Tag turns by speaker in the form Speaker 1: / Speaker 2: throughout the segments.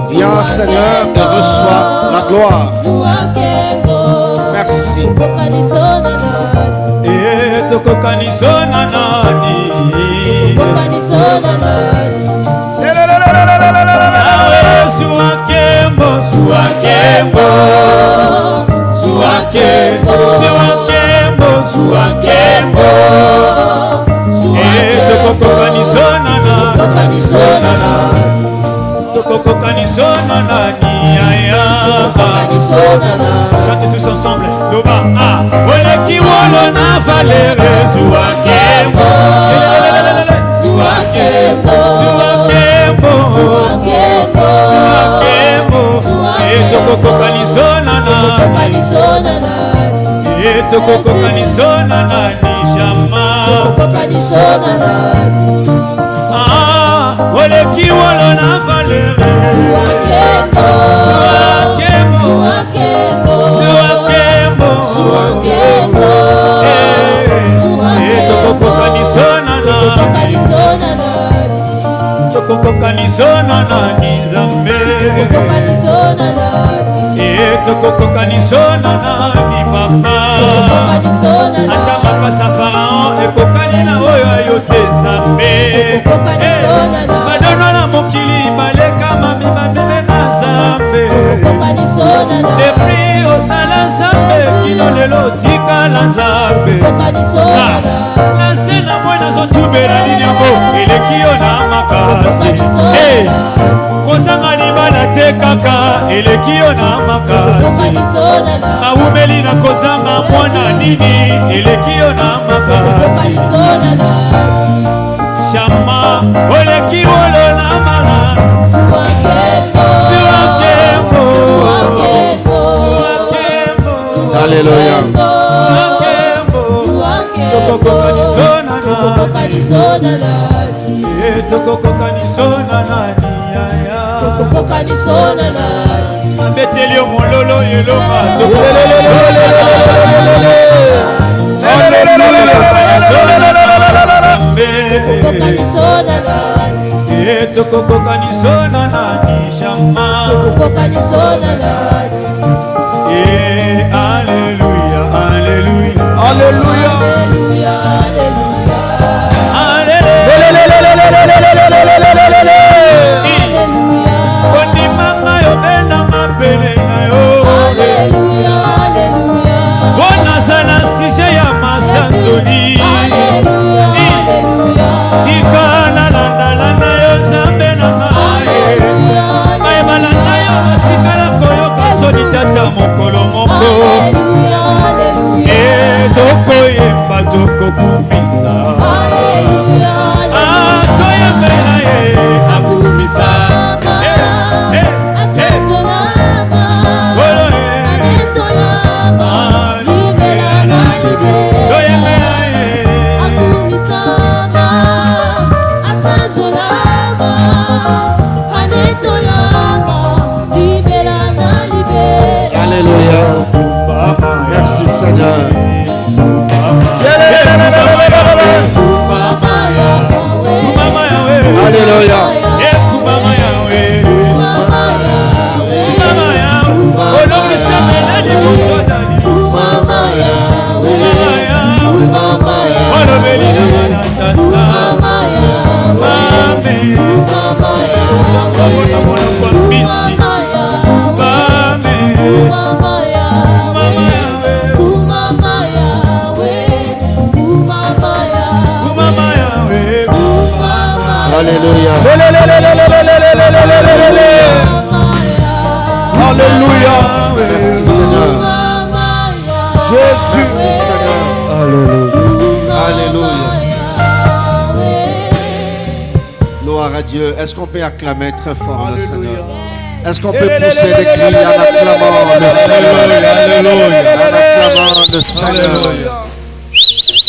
Speaker 1: Viens Seigneur et reçois la gloire. Merci.
Speaker 2: Chantez tous ensemble. Loba ah, oleki wolo na valere suakembo. Suakembo. Suakembo. Suakembo. Etoko kanisona na. Etoko kanisona na ni shama. Ah, oleki wolo na valere. Kanisona na nizambe etoko kanisona na ni papa ata makasa farao ekokani na oyo ayote zambe badono na mokili baleka mami bameme na zambe epri osala zambe kino lelo tikala zambe nase na mwe nazotubela linyambo elekio na makasi kozanga libala te kaka elekio na makasi awumeli na kozanga mwana nini elekio na makasi shama oleki wolo na mala suakembo
Speaker 1: Alléluia.
Speaker 2: Toko kanisona na toko kanisona na ambeteli omololo yeloma toko kanisona na nishama Alléluia, Alléluia,
Speaker 1: Alléluia. Merci Seigneur. Alléluia. Alléluia. Alléluia. Merci Seigneur. Jésus. Merci Seigneur. Alléluia. Alléluia. Gloire à Dieu. Est-ce qu'on peut acclamer? acclamer très fort le
Speaker 2: Alléluia.
Speaker 1: Seigneur? Est-ce qu'on peut pousser des cris en acclamant le Seigneur?
Speaker 2: Alléluia.
Speaker 1: En acclamant le Seigneur.
Speaker 2: Alléluia.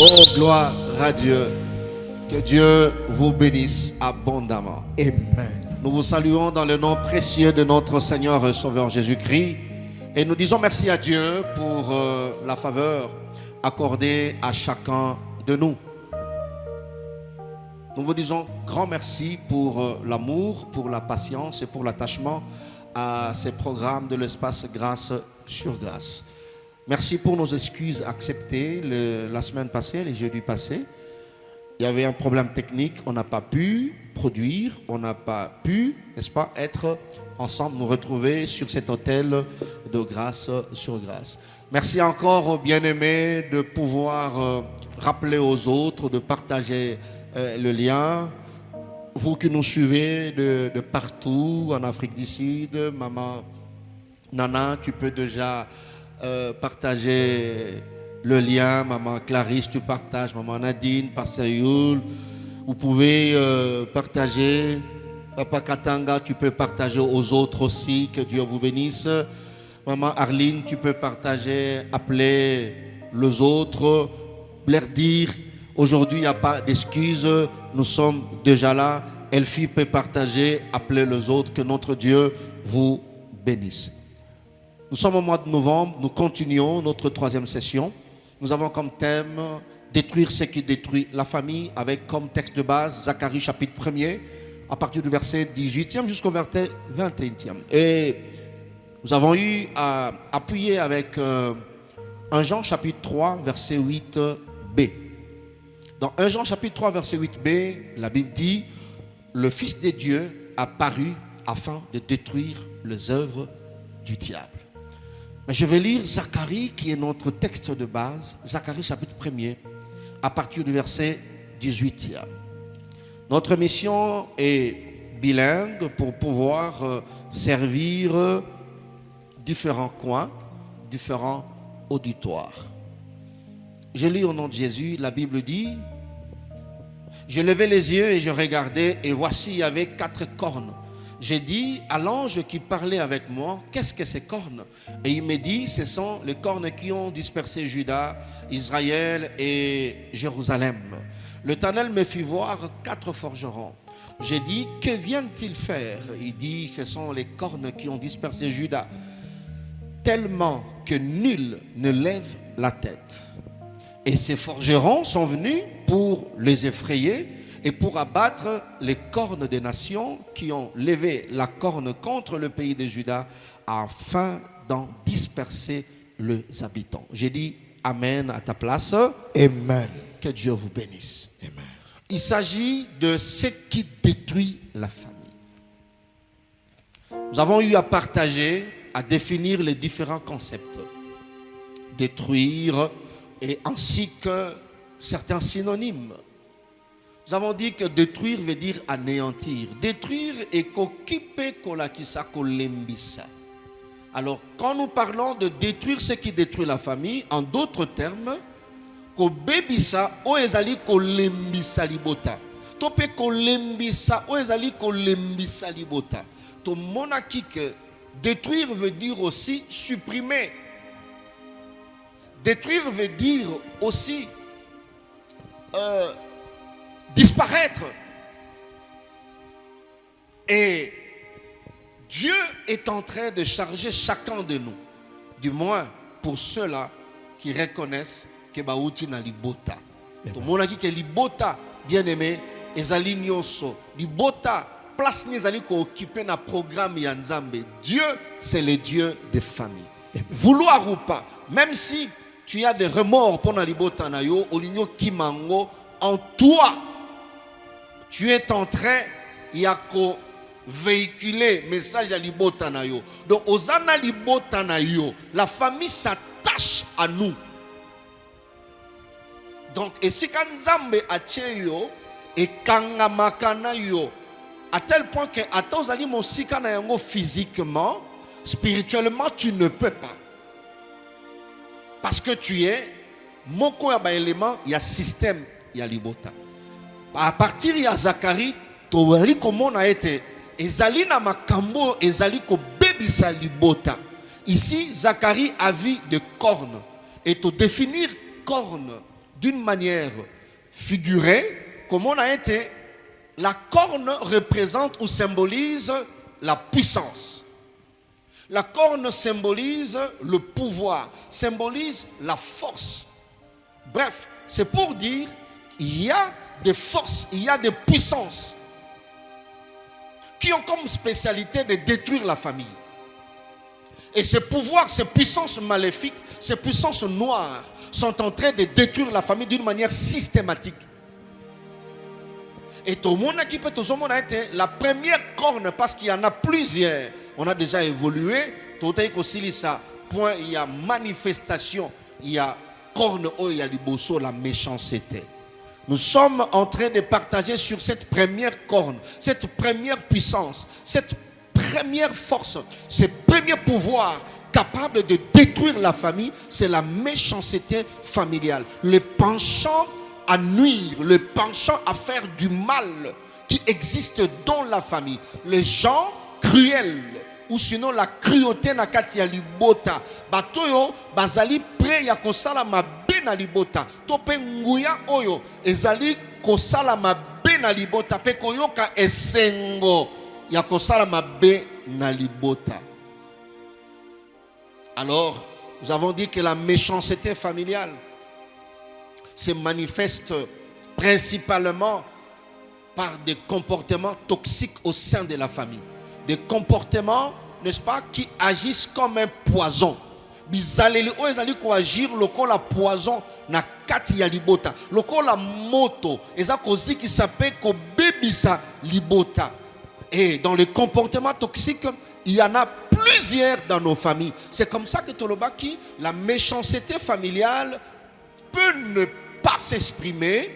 Speaker 1: Oh, gloire à Dieu. Que Dieu vous bénisse abondamment.
Speaker 2: Amen.
Speaker 1: Nous vous saluons dans le nom précieux de notre Seigneur et Sauveur Jésus-Christ. Et nous disons merci à Dieu pour la faveur accordée à chacun de nous. Nous vous disons grand merci pour l'amour, pour la patience et pour l'attachement à ces programmes de l'espace Grâce sur Grâce. Merci pour nos excuses acceptées la semaine passée, les jeudis passés. Il y avait un problème technique, on n'a pas pu produire, on n'a pas pu, n'est-ce pas, être ensemble, nous retrouver sur cet hôtel de Grâce sur Grâce. Merci encore aux bien-aimés de pouvoir rappeler aux autres, de partager le lien. Vous qui nous suivez de partout, en Afrique du Sud, maman Nana, tu peux déjà partager le lien. Maman Clarisse, tu partages. Maman Nadine, Pasteur Youl, vous pouvez partager. Papa Katanga, tu peux partager aux autres aussi. Que Dieu vous bénisse. Maman Arline, tu peux partager, appeler les autres, leur dire. Aujourd'hui, il n'y a pas d'excuses, nous sommes déjà là. Elfie peut partager, appeler les autres, que notre Dieu vous bénisse. Nous sommes au mois de novembre, nous continuons notre 3e session. Nous avons comme thème détruire ce qui détruit la famille, avec comme texte de base Zacharie chapitre 1er, à partir du verset 18e jusqu'au verset 21e. Et nous avons eu à appuyer avec 1 Jean chapitre 3, verset 8b. Dans 1 Jean chapitre 3 verset 8b, la Bible dit « Le Fils de Dieu a paru afin de détruire les œuvres du diable ». Mais je vais lire Zacharie qui est notre texte de base, Zacharie chapitre 1er, à partir du verset 18e. Notre mission est bilingue pour pouvoir servir différents coins, différents auditoires. Je lis au nom de Jésus, la Bible dit « Je levai les yeux et je regardais, et voici, il y avait 4 cornes. J'ai dit à l'ange qui parlait avec moi, qu'est-ce que ces cornes? Et il me dit, ce sont les cornes qui ont dispersé Juda, Israël et Jérusalem. L'Éternel me fit voir 4 forgerons. J'ai dit, que viennent-ils faire? Il dit, ce sont les cornes qui ont dispersé Juda, tellement que nul ne lève la tête. Et ces forgerons sont venus pour les effrayer et pour abattre les cornes des nations qui ont levé la corne contre le pays de Juda afin d'en disperser les habitants. J'ai dit Amen à ta place.
Speaker 2: Amen.
Speaker 1: Que Dieu vous bénisse.
Speaker 2: Amen.
Speaker 1: Il s'agit de ce qui détruit la famille. Nous avons eu à partager, à définir les différents concepts. Détruire, et ainsi que certains synonymes. Nous avons dit que détruire veut dire anéantir. Détruire et qu'occuper kolakisa kolembisa. Alors, quand nous parlons de détruire ce qui détruit la famille, en d'autres termes, kobebisa o ezali kolembisa libota. Tope kolembisa o ezali kolembisa libota. To monaki que détruire veut dire aussi supprimer. Détruire veut dire aussi disparaître. Et Dieu est en train de charger chacun de nous, du moins pour ceux-là qui reconnaissent que Baouti na libota. Tout le monde a dit que libota, bien aimé, ezali nyonso. Libota, place ni ezali ko occuper na programme ya Nzambe. Dieu, c'est le Dieu des familles. Vouloir ou pas, même si tu as des remords pour na libota na yo, olinyo kimango, en toi, tu es en train yako véhiculer message à libota na yo. Donc ozana libota na yo, la famille s'attache à nous. Donc et si quand Nzambe atie yo et kangamaka na yo à tel point que ata ozali mosika na yango physiquement, spirituellement tu ne peux pas. Parce que tu es moko ya ba élément, il y a système, il y a libota. À partir de Zacharie, comment on a été ezali na makambo ezali ko bebisa libota. Ici Zacharie a vu des cornes et te définir corne d'une manière figurée, comme on a été, la corne représente ou symbolise la puissance. La corne symbolise le pouvoir, symbolise la force. Bref, c'est pour dire qu'il y a des forces, il y a des puissances qui ont comme spécialité de détruire la famille. Et ces pouvoirs, ces puissances maléfiques, ces puissances noires sont en train de détruire la famille d'une manière systématique. Et tout le monde qui peut la première corne, parce qu'il y en a plusieurs, on a déjà évolué. Tout aussi ça, point, il y a manifestation, il y a corne, il y a liboso, la méchanceté. Nous sommes en train de partager sur cette première corne, cette première puissance, cette première force, ce premier pouvoir capable de détruire la famille, c'est la méchanceté familiale. Le penchant à nuire, le penchant à faire du mal qui existe dans la famille. Les gens cruels, ou sinon la cruauté na kati ya libota, batoyo bazali prêt ya kosala mabe na libota, to pe nguya oyo ezali kosala mabe na libota pe koyoka esengo ya kosala mabe na libota. Alors, nous avons dit que la méchanceté familiale se manifeste principalement par des comportements toxiques au sein de la famille. Des comportements, n'est-ce pas, qui agissent comme un poison. Bizaleli o ezali ko agir lokola poison na kati ya libota. Lokola moto eza kozi ki sape ko bebisa libota. Et dans les comportements toxiques, il y en a plusieurs dans nos familles. C'est comme ça que Tolobaki, la méchanceté familiale peut ne pas s'exprimer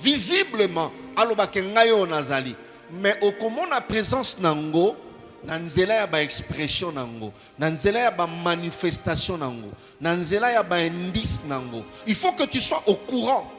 Speaker 1: visiblement. Alobake ngayo nazali. Mais au comment la présence nango, nanzela ya ba expression nango, nanzela ya ba manifestation nango, nanzela ya ba indice nango. Il faut que tu sois au courant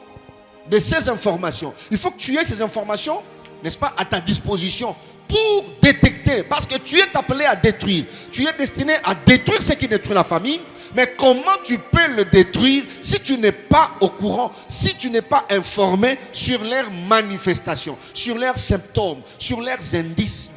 Speaker 1: de ces informations. Il faut que tu aies ces informations, n'est-ce pas, à ta disposition pour détecter, parce que tu es appelé à détruire. Tu es destiné à détruire ce qui détruit la famille. Mais comment tu peux le détruire si tu n'es pas au courant, si tu n'es pas informé sur leurs manifestations, sur leurs symptômes, sur leurs indices?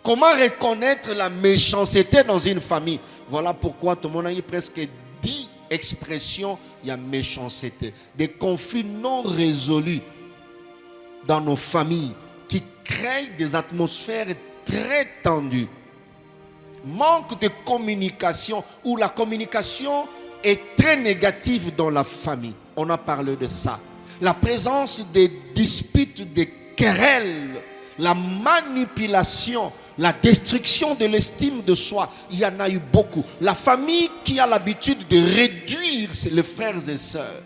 Speaker 1: Comment reconnaître la méchanceté dans une famille? Voilà pourquoi tout le monde a eu presque 10 expressions, il y a méchanceté. Des conflits non résolus dans nos familles qui créent des atmosphères très tendues. Manque de communication, où la communication est très négative dans la famille. On a parlé de ça. La présence des disputes, des querelles, la manipulation, la destruction de l'estime de soi. Il y en a eu beaucoup. La famille qui a l'habitude de réduire les frères et sœurs,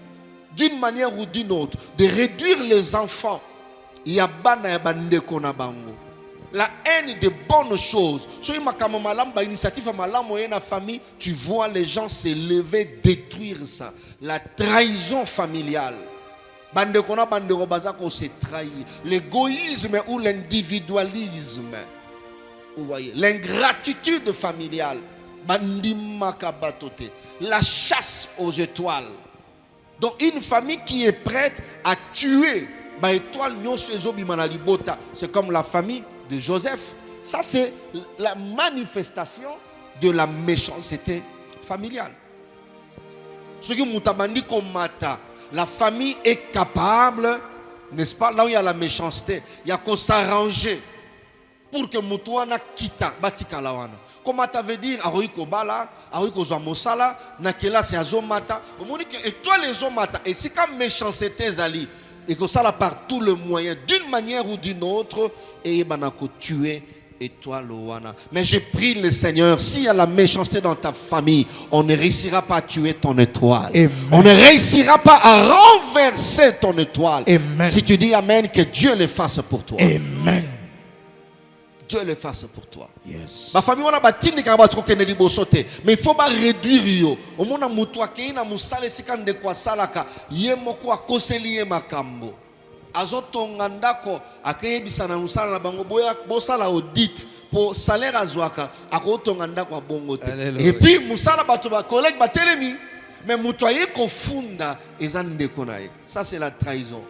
Speaker 1: d'une manière ou d'une autre, de réduire les enfants. Il y a la haine de bonnes choses. Tu vois les gens se lever, détruire ça. La trahison familiale. L'égoïsme ou l'individualisme. Vous voyez, l'ingratitude familiale. La chasse aux étoiles. Donc une famille qui est prête à tuer. C'est comme la famille de Joseph. Ça, c'est la manifestation de la méchanceté familiale. La famille est capable, n'est-ce pas, là où il y a la méchanceté, il y a qu'à s'arranger pour que Moutouana quitte Batika Lawana. Comment tu veux dire, Aroiko Bala, Aroiko Zamosala, Nakela c'est Azomata, et toi les Omata, et c'est comme méchanceté Zali. Et que ça, là, par tous les moyens, d'une manière ou d'une autre, et banako tuer étoile Loana. Mais j'ai prie le Seigneur, s'il y a la méchanceté dans ta famille, on ne réussira pas à tuer ton étoile. Amen. On ne réussira pas à renverser ton étoile. Amen. Si tu dis Amen, que Dieu le fasse pour toi. Amen. Dieu le fasse pour toi. Yes. Ma famille on a batini kaba troke ne libosote, mais il faut pas réduire yo. Au mona mutu akina musale sikande kwa salaka yemo kwa koseli makambo. azotonga ndako akayebisa na musala na bango boya bosala audit pour salaire azwaka akotonga ndako a bongo te. Et puis musala bato ba collègue batelemi mais mutoye ko funda ezandeko na ye. Ça c'est la trahison.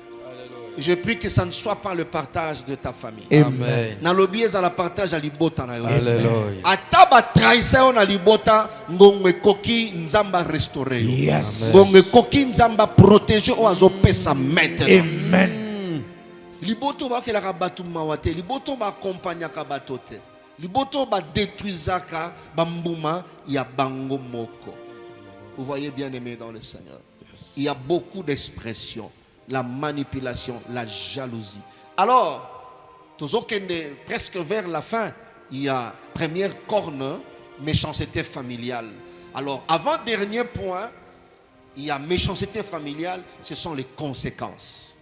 Speaker 1: Je prie que ça ne soit pas le partage de ta famille.
Speaker 2: Amen.
Speaker 1: Nalobi eza la partage à libota na yo.
Speaker 2: Alléluia.
Speaker 1: Ataba trahison na libota ngongwe koki nzamba restaurer.
Speaker 2: Yes.
Speaker 1: Ngongwe koki nzamba protéger o azo pesa maintenant.
Speaker 2: Amen.
Speaker 1: Liboto ba kelaka batu mawate, liboto ba accompagner ka batote. Liboto ba détruisaka bambuma ya bango moko. Vous voyez bien aimé dans le Seigneur. Yes. Il y a beaucoup d'expressions. La manipulation, la jalousie. Alors, presque vers la fin, il y a première corne, méchanceté familiale. Alors, avant-dernier point, il y a méchanceté familiale, ce sont les conséquences.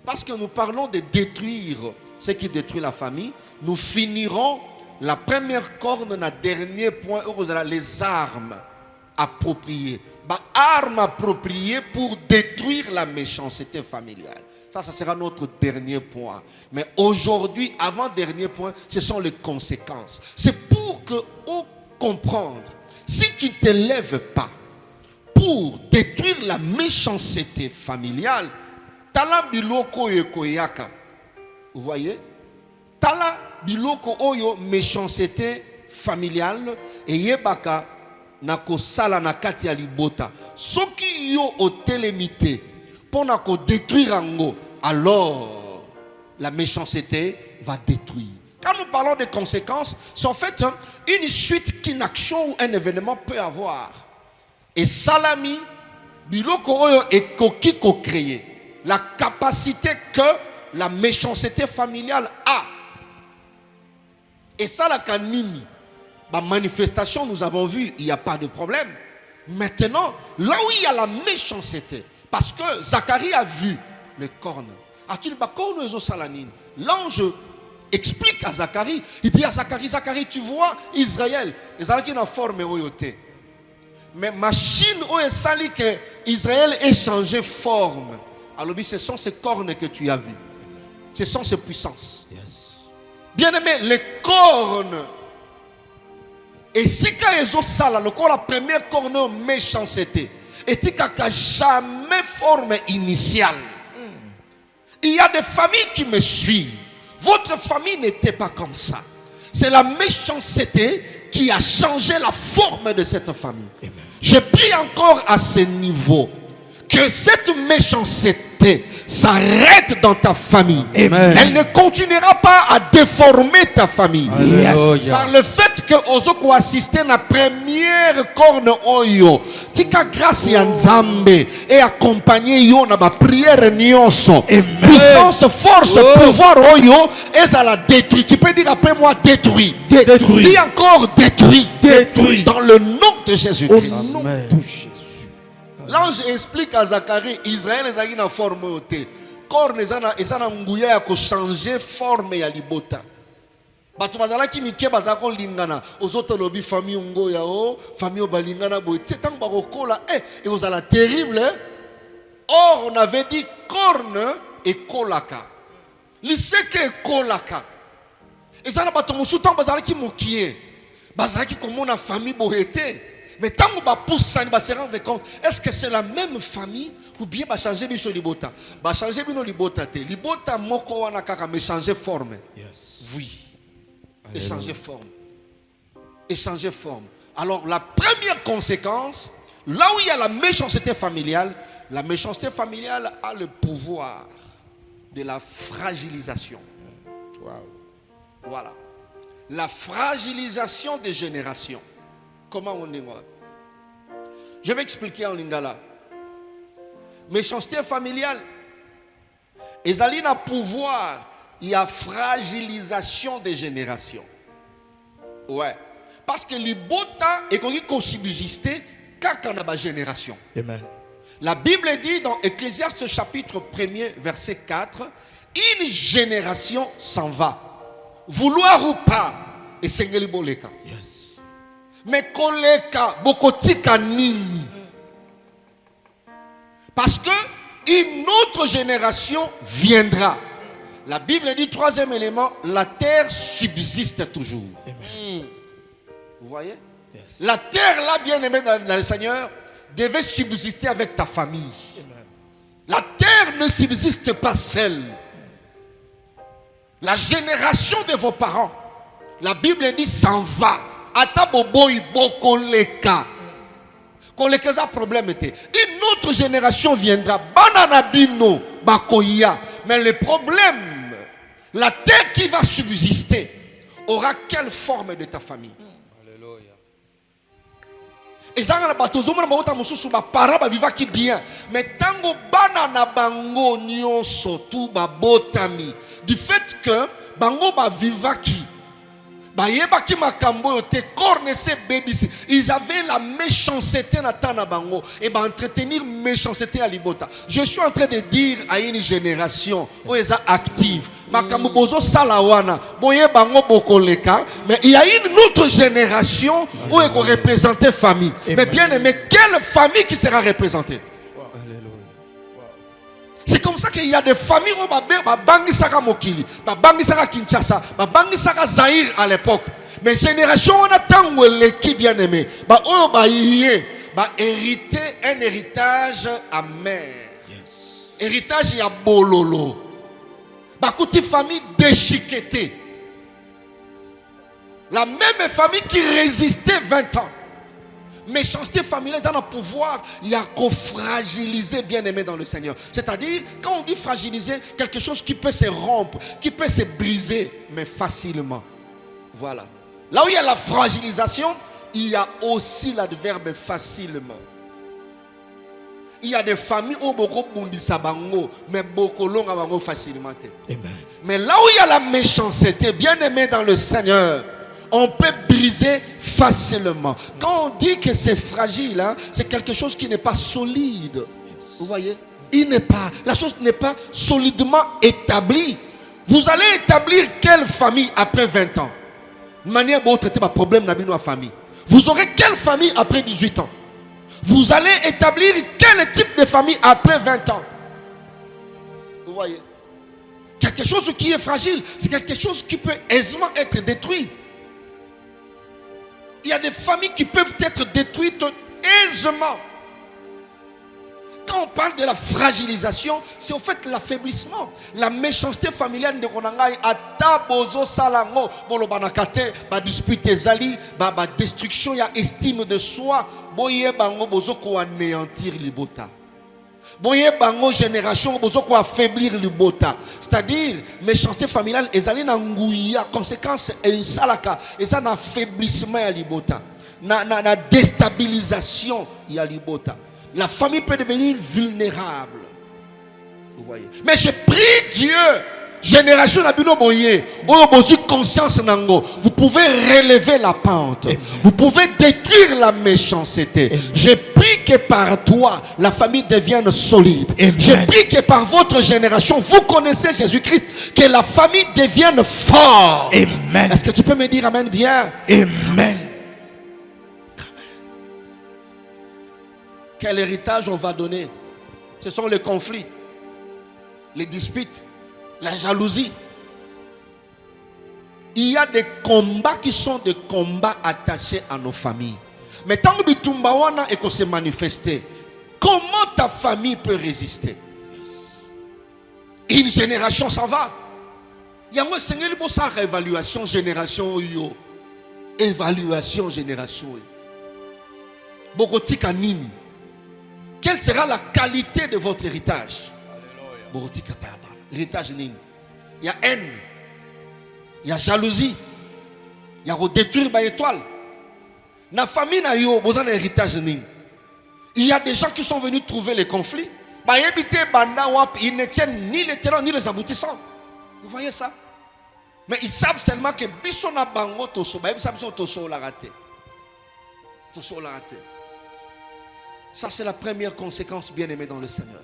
Speaker 1: Parce que nous parlons de détruire ce qui détruit la famille, nous finirons la première corne, le dernier point, les armes appropriées. Armes appropriées pour détruire la méchanceté familiale. Ça sera notre dernier point. Mais aujourd'hui, avant-dernier point, ce sont les conséquences. C'est pour que, comprendre, si tu ne te lèves pas pour détruire la méchanceté familiale, tala biloko yokoyaka. Vous voyez? Tala biloko oyo méchanceté familiale et yebaka nako sala na kati ya libota. Soki yo otelemite pour nako détruire ango, alors la méchanceté va détruire. Quand nous parlons des conséquences, c'est en fait une suite qu'une action ou un événement peut avoir. Et salami biloko oyo ekoki ko créer la capacité que la méchanceté familiale a. Et ça la kanini. La manifestation, nous avons vu, il n'y a pas de problème. Maintenant, là où il y a la méchanceté, parce que Zacharie a vu les cornes. L'ange explique à Zacharie, il dit à Zacharie, Zacharie, tu vois Israël, ils ont une forme royauté. Mais machine où est sali que Israël ait changé forme. Alors, ce sont ces cornes que tu as vues. Ce sont ces puissances. Yes. Bien aimé, les cornes. Et si quand sala, le corps la première corne méchanceté, et si jamais forme initiale. Il y a des familles qui me suivent. Votre famille n'était pas comme ça. C'est la méchanceté qui a changé la forme de cette famille. Amen. Je prie encore à ce niveau que cette méchanceté s'arrête dans ta famille. Amen. Elle ne continuera pas à déformer ta famille. Yes. Par le fait que Ozoko assisté à la première corne oyo, tika grâce ya Nzambe et accompagner yo na ba prière nyonso. Puissance, force, pouvoir oyo et ça la détruit. Tu peux dire après moi détruit. Détruit. Dis encore détruit. Détruit. Dans le nom de Jésus-Christ. Au nom de Jésus. L'ange explique à Zacharie, Israël est une forme haute. Corne est un ngouya qui changer forme ya libota. Bato bazala ki mike bazako lingana. Ozoto lobi famille ngoya o, famille balingana boy. C'est tant bakokola et vous allez terrible. Or on avait dit corne et kolaka. Liseke kolaka. Et ça na bato musutan bazala ki mokie. Bazala ki komona famille bohete. Mais tant qu'on va pousser, on va se rendre compte, est-ce que c'est la même famille ou bien va changer biso libota? Va changer bino libota te. Libota moko wana kaka mais changer forme. Yes. Oui. Et changer forme. Et changer forme. Alors la première conséquence, là où il y a la méchanceté familiale a le pouvoir de la fragilisation. Wow. Voilà. La fragilisation des générations. Comment on dit moi? Je vais expliquer en lingala. Méchanceté familiale. Et Zalina pouvoir, il y a fragilisation des générations. Ouais. Parce que les bota est qu'on subsister quand on a ma génération. Amen. La Bible dit dans Ecclésiaste chapitre 1er verset 4, une génération s'en va. Vouloir ou pas, et sengeli boleka. Yes. Mais koleka bokotika nini? Parce que une autre génération viendra. La Bible dit, troisième élément, la terre subsiste toujours. Vous voyez? La terre, là, bien aimé dans le Seigneur, devait subsister avec ta famille. La terre ne subsiste pas seule. La génération de vos parents, la Bible dit, s'en va. Ata boboy boko leka. Quand les problème était, une autre génération viendra. Bananabino bakoya. Mais le problème, la terre qui va subsister aura quelle forme de ta famille? Alléluia. Et ça, on a bateau, on a bateau, on a parents ba vivaki bien. Mais tango banana bango nyon sotu ba botami. Du fait que bango ba vivaki. Ils avaient la méchanceté na bango et entretenir méchanceté à libota. Je suis en train de dire à une génération où ils sont active. Makambo bozo salawana boye bango bokoleka, mais il y a une autre génération où il faut représenter famille. Mais bien aimé, quelle famille qui sera représentée? C'est comme ça qu'il y a des familles où Babangi Saka Mokili, Babangi Saka Kinshasa, Babangi Saka Zaïre à l'époque. Mais génération on attend où l'équipe bien aimé, hériter un héritage amer. Héritage il y a bololo. Bakouti famille déchiquetée. La même famille qui résistait 20 ans. Méchanceté familiale dans le pouvoir, il y a qu'au fragiliser bien aimé dans le Seigneur. C'est-à-dire, quand on dit fragiliser, quelque chose qui peut se rompre, qui peut se briser, mais facilement. Voilà. Là où il y a la fragilisation, il y a aussi l'adverbe facilement. Il y a des familles où beaucoup bundisa bango, mais beaucoup longa bango facilement. Mais là où il y a la méchanceté, bien aimé dans le Seigneur, on peut briser facilement. Quand on dit que c'est fragile, hein, c'est quelque chose qui n'est pas solide. Vous voyez? La chose n'est pas solidement établie. Vous allez établir quelle famille après 20 ans? De manière pour traiter le problème dans la famille. Vous aurez quelle famille après 18 ans? Vous allez établir quel type de famille après 20 ans? Vous voyez? Quelque chose qui est fragile, c'est quelque chose qui peut aisément être détruit. Il y a des familles qui peuvent être détruites aisément. Quand on parle de la fragilisation, c'est au fait l'affaiblissement, la méchanceté familiale de Konangai, atabozo salango, bolobanakate, ba dispute zali, ba destruction, il y a estime de soi, boye bango bozo ko anéantir libota. Boye bango génération bozo ko affaiblir libota. C'est-à-dire méchanceté familiale ezali na nguya, conséquence et salaka, et ça na affaiblissement ya libota. Na déstabilisation ya libota. La famille peut devenir vulnérable. Vous voyez. Mais je prie Dieu, génération Nabino Boye, conscience nango, vous pouvez relever la pente. Amen. Vous pouvez détruire la méchanceté. Amen. Je prie que par toi, la famille devienne solide. Amen. Je prie que par votre génération, vous connaissez Jésus-Christ, que la famille devienne forte. Amen. Est-ce que tu peux me dire amen bien? Amen. Quel héritage on va donner? Ce sont les conflits, les disputes, la jalousie. Il y a des combats qui sont des combats attachés à nos familles. Mais tant que Bitumbawana est qu'on s'est manifesté, comment ta famille peut résister? Une génération s'en va. Il y a moi Seigneur pour ça évaluation génération yo. Évaluation génération. Beaucoup de nini. Quelle sera la qualité de votre héritage? Héritage nini. Il y a haine, il y a jalousie, il y a détruire ma étoile. Na famille na yo besoin d'un héritage nini. Il y a des gens qui sont venus trouver les conflits. Ils ne tiennent ni les tenants ni les aboutissants. Vous voyez ça? Mais ils savent seulement que bisona bango toso, ba ils toso la raté. Toso la raté. Ça, c'est la première conséquence, bien-aimé dans le Seigneur.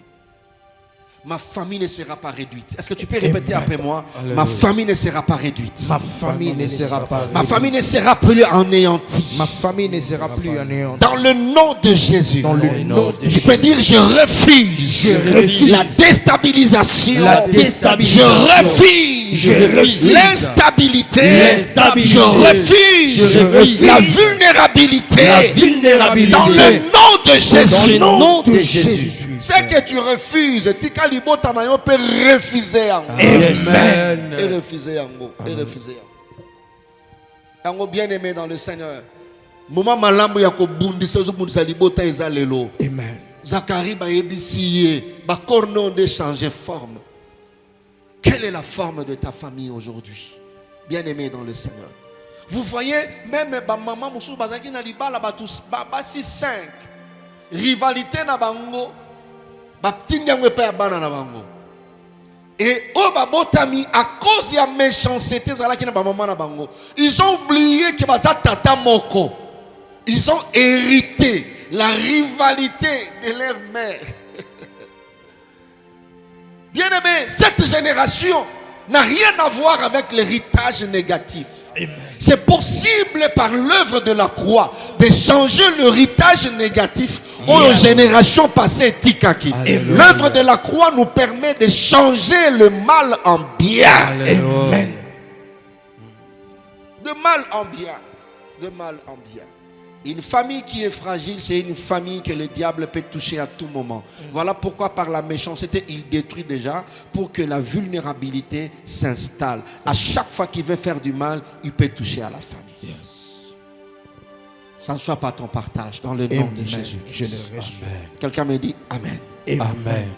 Speaker 1: Ma famille ne sera pas réduite. Est-ce que tu peux répéter après moi?
Speaker 2: Alléluia.
Speaker 1: Ma famille ne sera pas réduite.
Speaker 3: Ma famille ne sera pas
Speaker 1: Ma famille ne sera plus anéantie.
Speaker 3: Ma famille ne sera plus anéantie.
Speaker 1: Dans le nom de Jésus.
Speaker 3: Dans le nom de
Speaker 1: Tu peux dire je refuse.
Speaker 3: Je refuse.
Speaker 1: La déstabilisation.
Speaker 3: La déstabilisation.
Speaker 1: Je refuse.
Speaker 3: Je refuse.
Speaker 1: L'instabilité.
Speaker 3: L'instabilité.
Speaker 1: Je refuse.
Speaker 3: Je refuse.
Speaker 1: La vulnérabilité.
Speaker 3: La vulnérabilité.
Speaker 1: Dans le nom de Jésus.
Speaker 3: Dans le nom de Jésus.
Speaker 1: C'est que tu refuses. Tika libota na yo peut refuser.
Speaker 3: Amen.
Speaker 1: Et refuser yango. Et refuser yango. Yango bien aimé dans le Seigneur. Moment malambo ya ko bundisa zo bundisa libota eza lelo.
Speaker 3: Amen.
Speaker 1: Zacharie ba yebisiye ba corno de changer forme. Quelle est la forme de ta famille aujourd'hui? Bien aimé dans le Seigneur. Vous voyez même ba maman musu bazaki na libala ba tous ba 6-5. Rivalité na bango. Et au babotami à cause de la méchanceté ils ont oublié que tata moko. Ils ont hérité la rivalité de leur mère. Bien aimé, cette génération n'a rien à voir avec l'héritage négatif. C'est possible par l'œuvre de la croix de changer l'héritage négatif aux générations passées tikaki. L'œuvre de la croix nous permet de changer le mal en bien. Amen. De mal en bien. De mal en bien. Une famille qui est fragile, c'est une famille que le diable peut toucher à tout moment. Voilà pourquoi par la méchanceté, il détruit déjà pour que la vulnérabilité s'installe. À chaque fois qu'il veut faire du mal, il peut toucher à la famille. Ça ne soit pas ton partage dans le nom de Jésus.
Speaker 3: Je le reçois.
Speaker 1: Quelqu'un me dit Amen.
Speaker 3: Amen.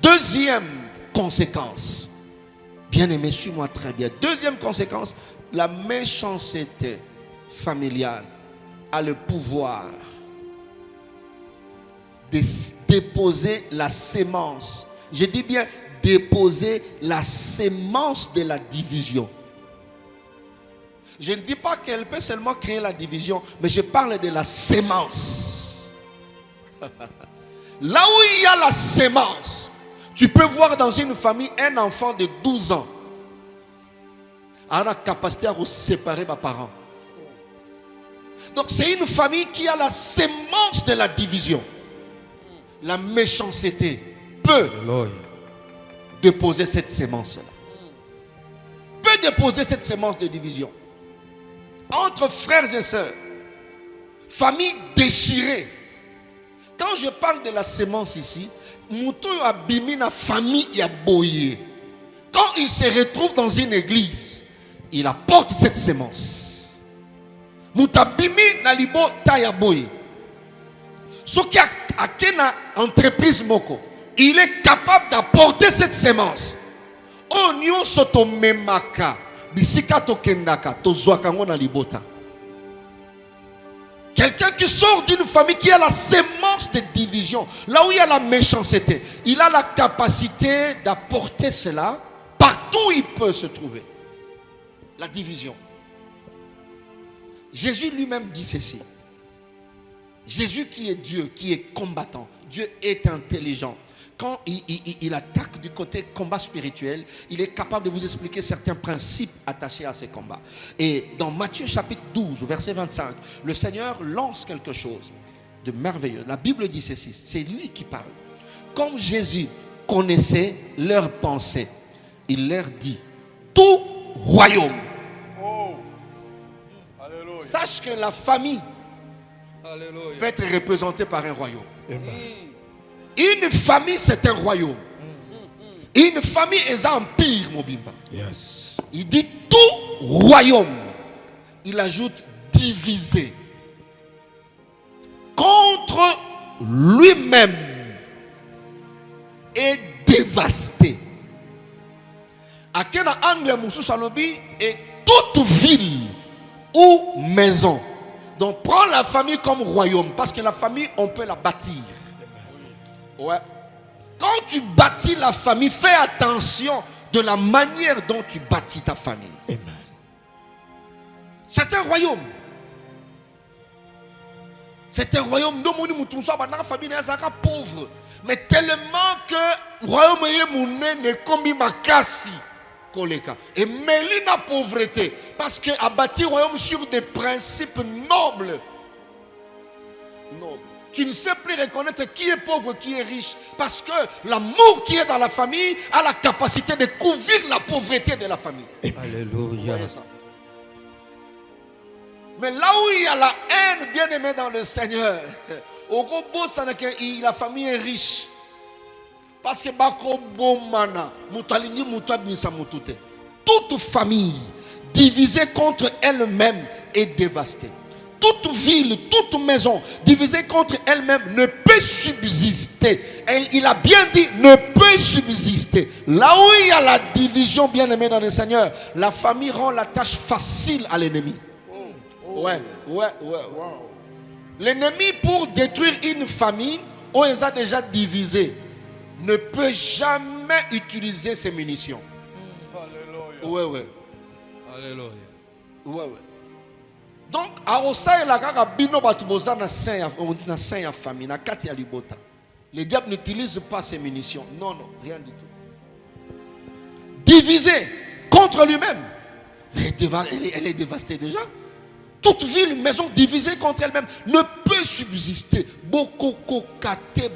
Speaker 1: Deuxième conséquence. Bien-aimé, suis-moi très bien. Deuxième conséquence, la méchanceté familiale a le pouvoir de déposer la sémence. Je dis bien déposer la sémence de la division. Je ne dis pas qu'elle peut seulement créer la division, mais je parle de la sémence. Là où il y a la sémence, tu peux voir dans une famille un enfant de 12 ans a la capacité à vous séparer des parents. Donc c'est une famille qui a la sémence de la division. La méchanceté peut déposer cette sémence-là. Peut déposer cette sémence de division. Entre frères et sœurs, famille déchirée. Quand je parle de la sémence ici, Moutou abimi na famille ya boyé. Quand il se retrouve dans une église, il apporte cette sémence. Moutabimi na libo taya boyé. Ce qui a une entreprise moko, il est capable d'apporter cette sémence. Onyo soto memaka. Bisika tokendaka tozwakango na libota. Quelqu'un qui sort d'une famille qui a la sémence de division, là où il y a la méchanceté, il a la capacité d'apporter cela partout où il peut se trouver. La division. Jésus lui-même dit ceci. Jésus qui est Dieu, qui est combattant, Dieu est intelligent. Quand il attaque du côté combat spirituel, il est capable de vous expliquer certains principes attachés à ces combats. Et dans Matthieu chapitre 12, verset 25, le Seigneur lance quelque chose de merveilleux. La Bible dit ceci, c'est lui qui parle. Comme Jésus connaissait leurs pensées, il leur dit, tout royaume. Sache que la famille peut être représentée par un royaume. Une famille, c'est un royaume. Une famille est un empire, Mobimba.
Speaker 3: Yes.
Speaker 1: Il dit tout royaume. Il ajoute divisé contre lui-même est dévasté. À quel angle Moussou Salobi est toute ville ou maison. Donc prends la famille comme royaume, parce que la famille, on peut la bâtir. Ouais. Quand tu bâtis la famille, fais attention de la manière dont tu bâtis ta famille.
Speaker 3: Amen.
Speaker 1: C'est un royaume. C'est un royaume. Famille pauvre. Mais tellement que royaume ne combi makasi koleka. Et mêli la pauvreté. Parce que a bâti le royaume sur des principes nobles. Nobles. Tu ne sais plus reconnaître qui est pauvre, qui est riche. Parce que l'amour qui est dans la famille a la capacité de couvrir la pauvreté de la famille.
Speaker 3: Alléluia.
Speaker 1: Ça. Mais là où il y a la haine, bien aimé dans le Seigneur, au gros la famille est riche. Parce que toute famille divisée contre elle-même est dévastée. Toute ville, toute maison divisée contre elle-même ne peut subsister. Il a bien dit ne peut subsister. Là où il y a la division, bien aimé dans le Seigneur, la famille rend la tâche facile à l'ennemi. Ouais. L'ennemi, pour détruire une famille, où ils ont déjà divisé, ne peut jamais utiliser ses munitions. Ouais. Alléluia. Ouais. Donc, le diable n'utilise pas ses munitions. Non, rien du tout. Divisé contre lui-même. Elle est dévastée déjà. Toute ville, maison divisée contre elle-même ne peut subsister. Beaucoup cocaté.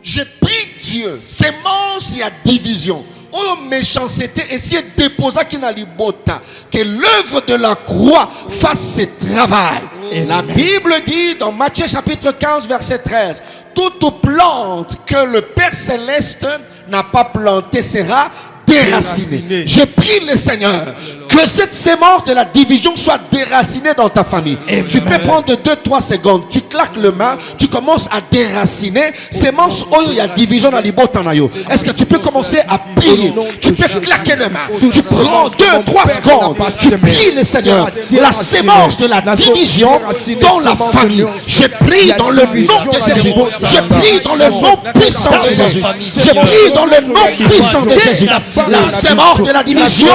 Speaker 1: Je prie Dieu, sémence et à division. Oh méchanceté, et si est déposé qui n'a libota, que l'œuvre de la croix fasse ce travail. La Bible dit dans Matthieu chapitre 15 verset 13, toute plante que le Père Céleste n'a pas plantée sera déracinée. Je prie le Seigneur que cette sémence de la division soit déracinée dans ta famille. Amen. Tu peux prendre 2-3 secondes, tu claques le main, tu commences à déraciner sémence où il y a division dans les botanayo. Est-ce que tu peux commencer à prier? Tu peux claquer le main. Tu prends 2-3 secondes, tu pries le Seigneur. La sémence de la division dans la famille. Je prie dans le nom de Jésus. Je prie dans le nom puissant de Jésus. Je prie dans le nom puissant de Jésus. La sémence de la division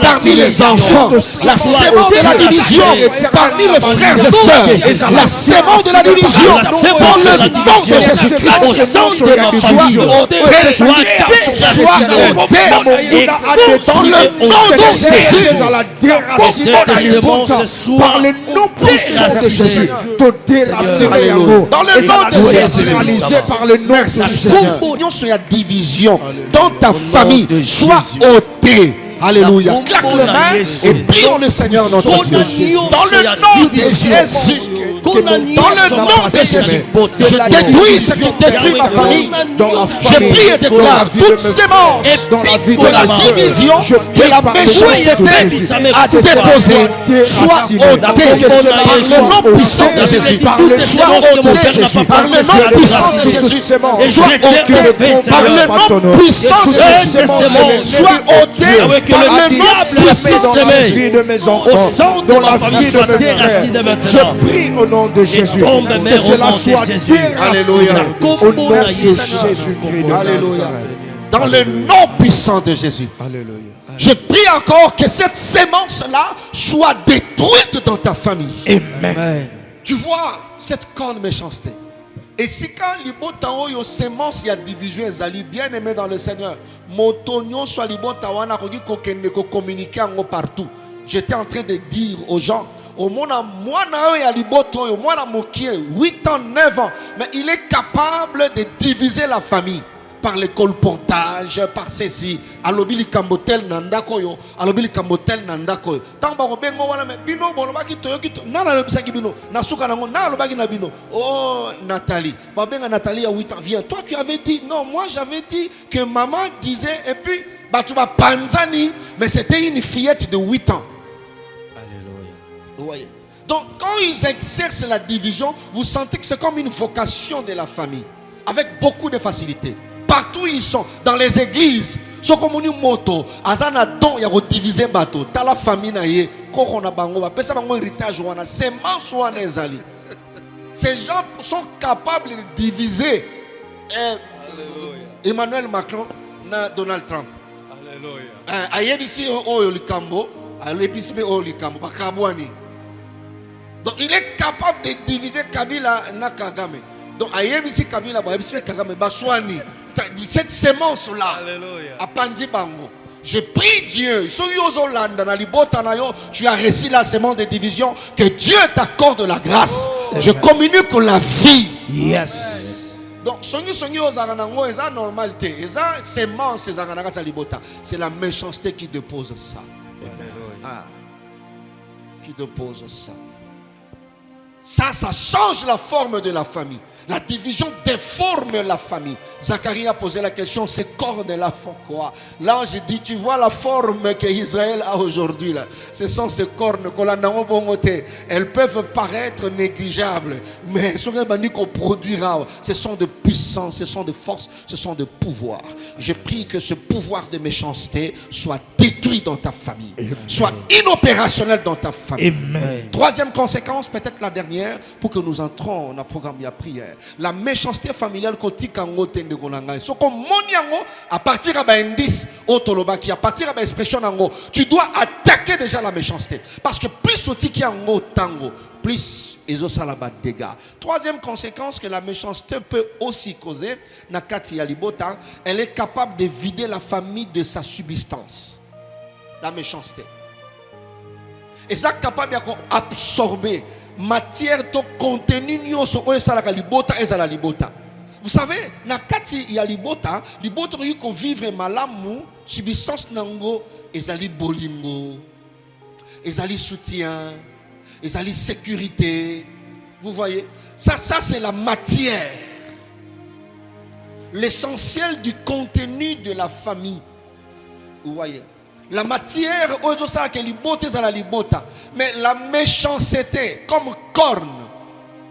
Speaker 1: parmi les enfants, la sémence de la division parmi les frères et sœurs, la sémence de la division dans le nom de Jésus-Christ, soit ôté dans le nom de Jésus,
Speaker 3: par le nom puissant de Jésus,
Speaker 1: dans le nom de Jésus,
Speaker 3: par le nom de
Speaker 1: Jésus, soit la division dans ta famille, soit ôté. Alléluia. Claque le main et prions le Seigneur notre Dieu. Dans le nom de Jésus. Dans le nom de Jésus. Je détruis ce qui détruit ma famille. Je prie et déclare toute sémence de la division que la méchanceté a déposée soit ôtée par le nom puissant de Jésus. Soit ôtée par le nom puissant de Jésus. Soit ôtée par le nom puissant de Jésus. Soit ôtée par le nom puissant
Speaker 3: de mes enfants, dans la vie de mes frères. Je prie au nom de Jésus que cela soit déraciné.
Speaker 1: Alléluia.
Speaker 3: Au nom de Jésus-Christ.
Speaker 1: Alléluia. Dans le nom puissant de Jésus.
Speaker 3: Alléluia.
Speaker 1: Je prie encore que cette sémence-là soit détruite dans ta famille.
Speaker 3: Amen.
Speaker 1: Tu vois cette corne méchanceté. Et si quand libotao yo sémence y a division ezali bien aimé dans le Seigneur, motonyo soit libotao na kogi kokende ko communiquer en partout. J'étais en train de dire aux gens, au monde moi na ya liboto yo moi na mokie 8 ans 9 ans, mais il est capable de diviser la famille par le colportage, par ceci, alobili kambotel nandako yo, alobili kambotel nandako yo. Tant ba bengo wala me bino bolobaki toyoki to na lobisaki bino, na suka nango na lobaki na bino. Oh Nathalie, ba benga Nathalie a 8 ans, viens. Toi tu avais dit non, moi j'avais dit que maman disait et puis bah tu vas panzani, mais c'était une fillette de 8 ans. Alléluia. Ouais. Donc quand ils exercent la division, vous sentez que c'est comme une vocation de la famille avec beaucoup de facilité. Partout ils sont, dans les églises, ce comme une moto, azana don ya diviser bateau, ta la famille na ye, korona bango ba pesa bango héritage wana, semence wana ezali. Ces gens sont capables de diviser Emmanuel Macron na Donald Trump. Alléluia. Ayebisi oyo likambo, ayebisi oyo likambo bakabwani. Donc il est capable de diviser Kabila na Kagame. Donc, cette semence-là, je prie Dieu, tu as reçu la semence de division, que Dieu t'accorde la grâce. Je communique la vie.
Speaker 3: Yes.
Speaker 1: Donc, c'est la méchanceté qui dépose ça. Ah, qui dépose ça. Ça change la forme de la famille. La division déforme la famille. Zacharie a posé la question, ces cornes-là font quoi? L'ange dit, tu vois la forme que Israël a aujourd'hui là. Ce sont ces cornes elles peuvent paraître négligeables, mais ce qu'on produira, ce sont de puissance, ce sont de force, ce sont de pouvoir. Je prie que ce pouvoir de méchanceté soit détruit dans ta famille, soit inopérationnel dans ta famille.
Speaker 3: Amen.
Speaker 1: Troisième conséquence, peut-être la dernière, pour que nous entrons dans le programme de prière. La méchanceté familiale, à partir de l'indice, à partir de l'expression, tu dois attaquer déjà la méchanceté. Parce que plus plus ils ont ça là-bas dégâts. Troisième conséquence que la méchanceté peut aussi causer, elle est capable de vider la famille de sa subsistance. La méchanceté. Et ça est capable d'absorber matière to contenu nyoso oyo salaka libota ezala libota. Vous savez, nakati ya libota ko vivre malamu subsistance nango ezali bolingo, ezali soutien, ezali sécurité. Vous voyez, ça c'est la matière, l'essentiel du contenu de la famille. Vous voyez, la matière, mais la méchanceté, comme corne,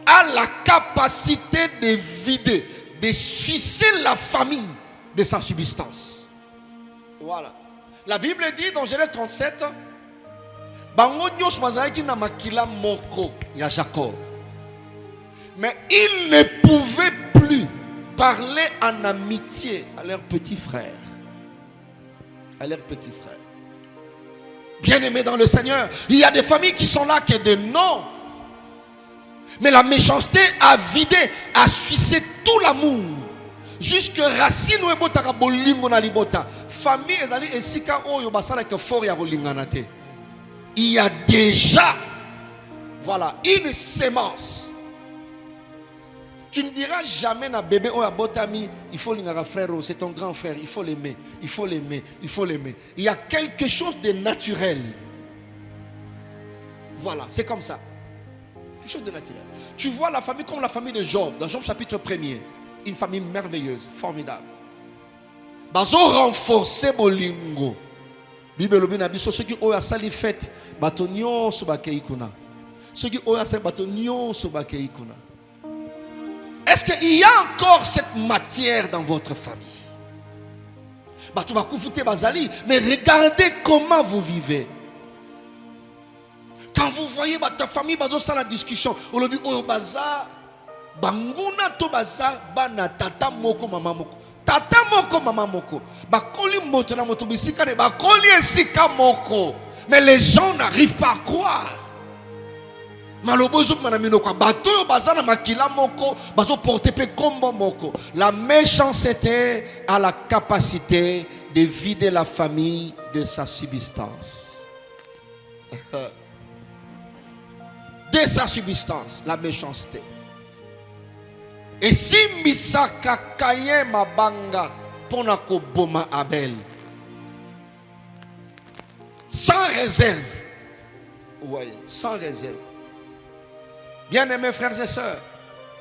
Speaker 1: a la capacité de vider, de sucer la famille de sa subsistance. Voilà. La Bible dit dans Genèse 37, Jacob. Mais ils ne pouvaient plus parler en amitié à leurs petits frères. À leurs petits frères. Bien-aimés dans le Seigneur, il y a des familles qui sont là que de non. Mais la méchanceté a vidé, a sucé tout l'amour. Jusque racine ou ebotaka bolingo na libota. Famille ezali esika oyo basala ke fort ya bolinganate. Il y a déjà, voilà, une sémence. Tu ne diras jamais à bébé ou à botami, il faut l'ingara frère, c'est ton grand frère, il faut l'aimer, il faut l'aimer, il faut l'aimer. Il y a quelque chose de naturel. Voilà, c'est comme ça. Quelque chose de naturel. Tu vois la famille comme la famille de Job, dans Job chapitre 1er. Une famille merveilleuse, formidable. Bazo renforcer bolingo. Bible lobina biso ceux qui oya sali fête, batonio sobakei kuna. Ceux qui oya sali batonio sobakei kuna. Est-ce qu'il y a encore cette matière dans votre famille? Mais regardez comment vous vivez. Quand vous voyez votre famille, dans la discussion, on dit oh baza, banguna to baza, bana tata moko mama moko, tata moko mama moko, bakoli moto na moto bisika ne bakoli esika moko. Mais les gens n'arrivent pas à croire. La méchanceté a la capacité de vider la famille de sa subsistance. De sa subsistance, la méchanceté. Et si Misaka Kaye Mabanga Ponako Boma Abel, sans réserve, oui, sans réserve. Bien-aimés frères et sœurs,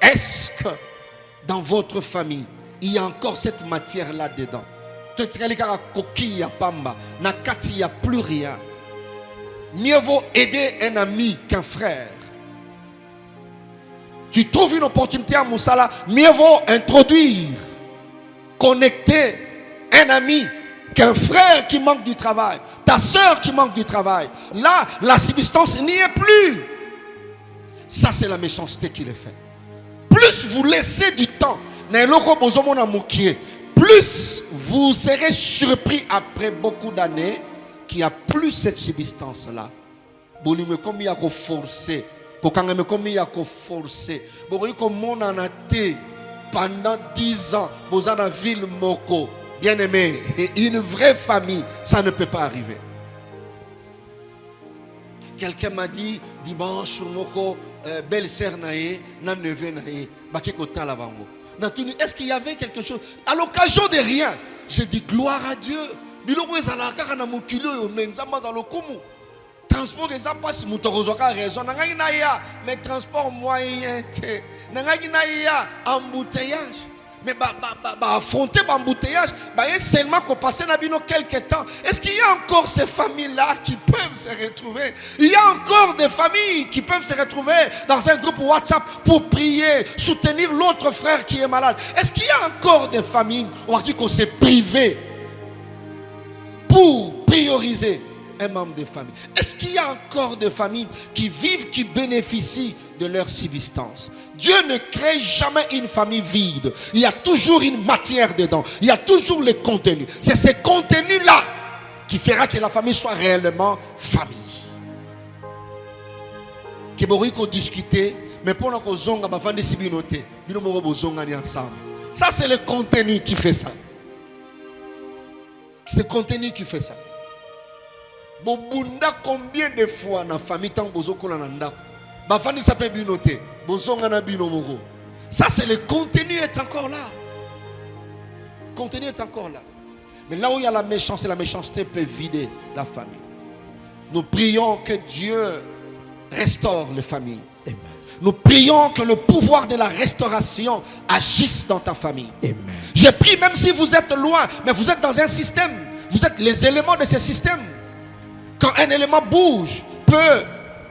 Speaker 1: est-ce que dans votre famille, il y a encore cette matière là-dedans? Il n'y a plus rien. Mieux vaut aider un ami qu'un frère. Tu trouves une opportunité à Moussala, mieux vaut introduire, connecter un ami qu'un frère qui manque du travail, ta soeur qui manque du travail. Là, la subsistance n'y est plus. Ça, c'est la méchanceté qui le fait. Plus vous laissez du temps, plus vous serez surpris après beaucoup d'années qu'il n'y a plus cette subsistance-là. Comme il y a forcé kokanga komi ya ko forcer bokoki komona na te pendant 10 ans boza na ville moko. Bien aimé, une vraie famille, ça ne peut pas arriver. Quelqu'un m'a dit dimanche moko belle-sœur nae na neveu nae baki kotala bango. Est-ce qu'il y avait quelque chose à l'occasion de rien? J'ai dit gloire à Dieu. Biloko ezala kaka na mokilo yo menzamba dans le kumu. Transport eza passe mutokozwaka raison nangaki na ya mais transport moyen te. Nangaki na ya embouteillage. Mais affronter l'embouteillage, seulement qu'on passe quelques temps. Est-ce qu'il y a encore ces familles-là qui peuvent se retrouver? Il y a encore des familles qui peuvent se retrouver dans un groupe WhatsApp pour prier, soutenir l'autre frère qui est malade. Est-ce qu'il y a encore des familles qui s'est privé pour prioriser un membre de famille? Est-ce qu'il y a encore des familles qui vivent, qui bénéficient de leur subsistance? Dieu ne crée jamais une famille vide. Il y a toujours une matière dedans. Il y a toujours le contenu. C'est ce contenu-là qui fera que la famille soit réellement famille. Que vous discuter, mais pour nous zonga ba fandi sibinote, bino mo bo zonga ni ensemble. Ça c'est le contenu qui fait ça. C'est le contenu qui fait ça. Bobunda combien de fois na famille tant bozoko na ndako. Ba fandi ça peut binote. Ça c'est le contenu est encore là. Le contenu est encore là. Mais là où il y a la méchanceté peut vider la famille. Nous prions que Dieu restaure les familles. Amen. Nous prions que le pouvoir de la restauration agisse dans ta famille. Amen. Je prie même si vous êtes loin, mais vous êtes dans un système. Vous êtes les éléments de ce système. Quand un élément bouge, peut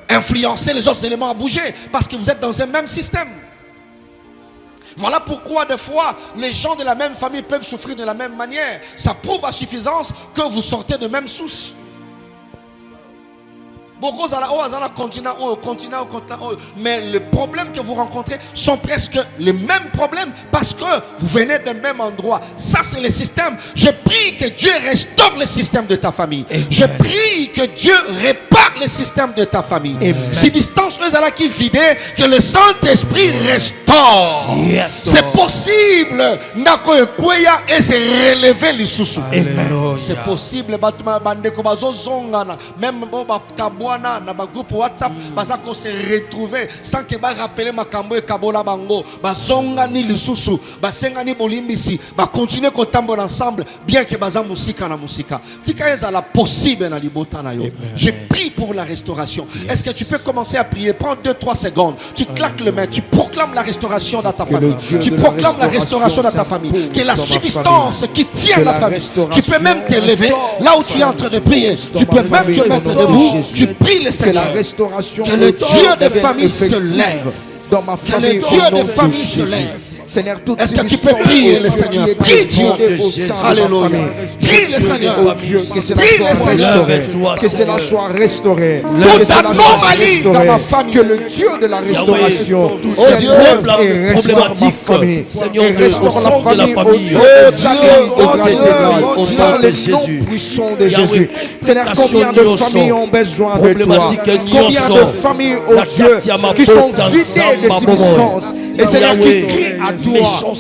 Speaker 1: influencer les autres éléments à bouger parce que vous êtes dans un même système. Voilà pourquoi des fois les gens de la même famille peuvent souffrir de la même manière. Ça prouve à suffisance que vous sortez de même source. Mais les problèmes que vous rencontrez sont presque les mêmes problèmes parce que vous venez d'un même endroit. Ça c'est le système. Je prie que Dieu restaure le système de ta famille. Amen. Je prie que Dieu répare le système de ta famille. Substance qui vide, que le Saint-Esprit restaure. Yes, c'est possible. Et c'est relever les sous. C'est possible. Même na ba groupe WhatsApp bazako se retrouver sans que ba rappeler makambo e kabola bango bazonga ni lisusu basenga ni bolimbisi ba continuer ko tambola ensemble bien que baza musika na musika tika ezala possible na libota na yo. Je prie pour la restauration. Est-ce que tu peux commencer à prier? Prends 2-3 secondes, tu claques les mains, tu proclames la restauration dans ta famille, tu proclames la restauration dans ta famille, que la substance qui tient la famille, tu peux même te lever là où tu es en train de prier, tu peux même te mettre debout. Tu prie le Seigneur, que le Dieu de famille se lève, dans ma famille, que le Dieu de famille se lève. Seigneur, est-ce que tu peux prier le Seigneur? Prie Dieu. Alléluia. Prie le Seigneur. Prie le Seigneur.
Speaker 3: Que cela soit restauré.
Speaker 1: Toute anomalie dans ma famille.
Speaker 3: Que le Dieu de la restauration
Speaker 1: se lève
Speaker 3: et restaure ma famille.
Speaker 2: Seigneur,
Speaker 3: restaure la famille au Dieu par le nom puissant de Jésus. Seigneur, combien de familles ont besoin de toi? Combien de familles, oh Dieu, qui sont vidées de substance et Seigneur qui crient à toi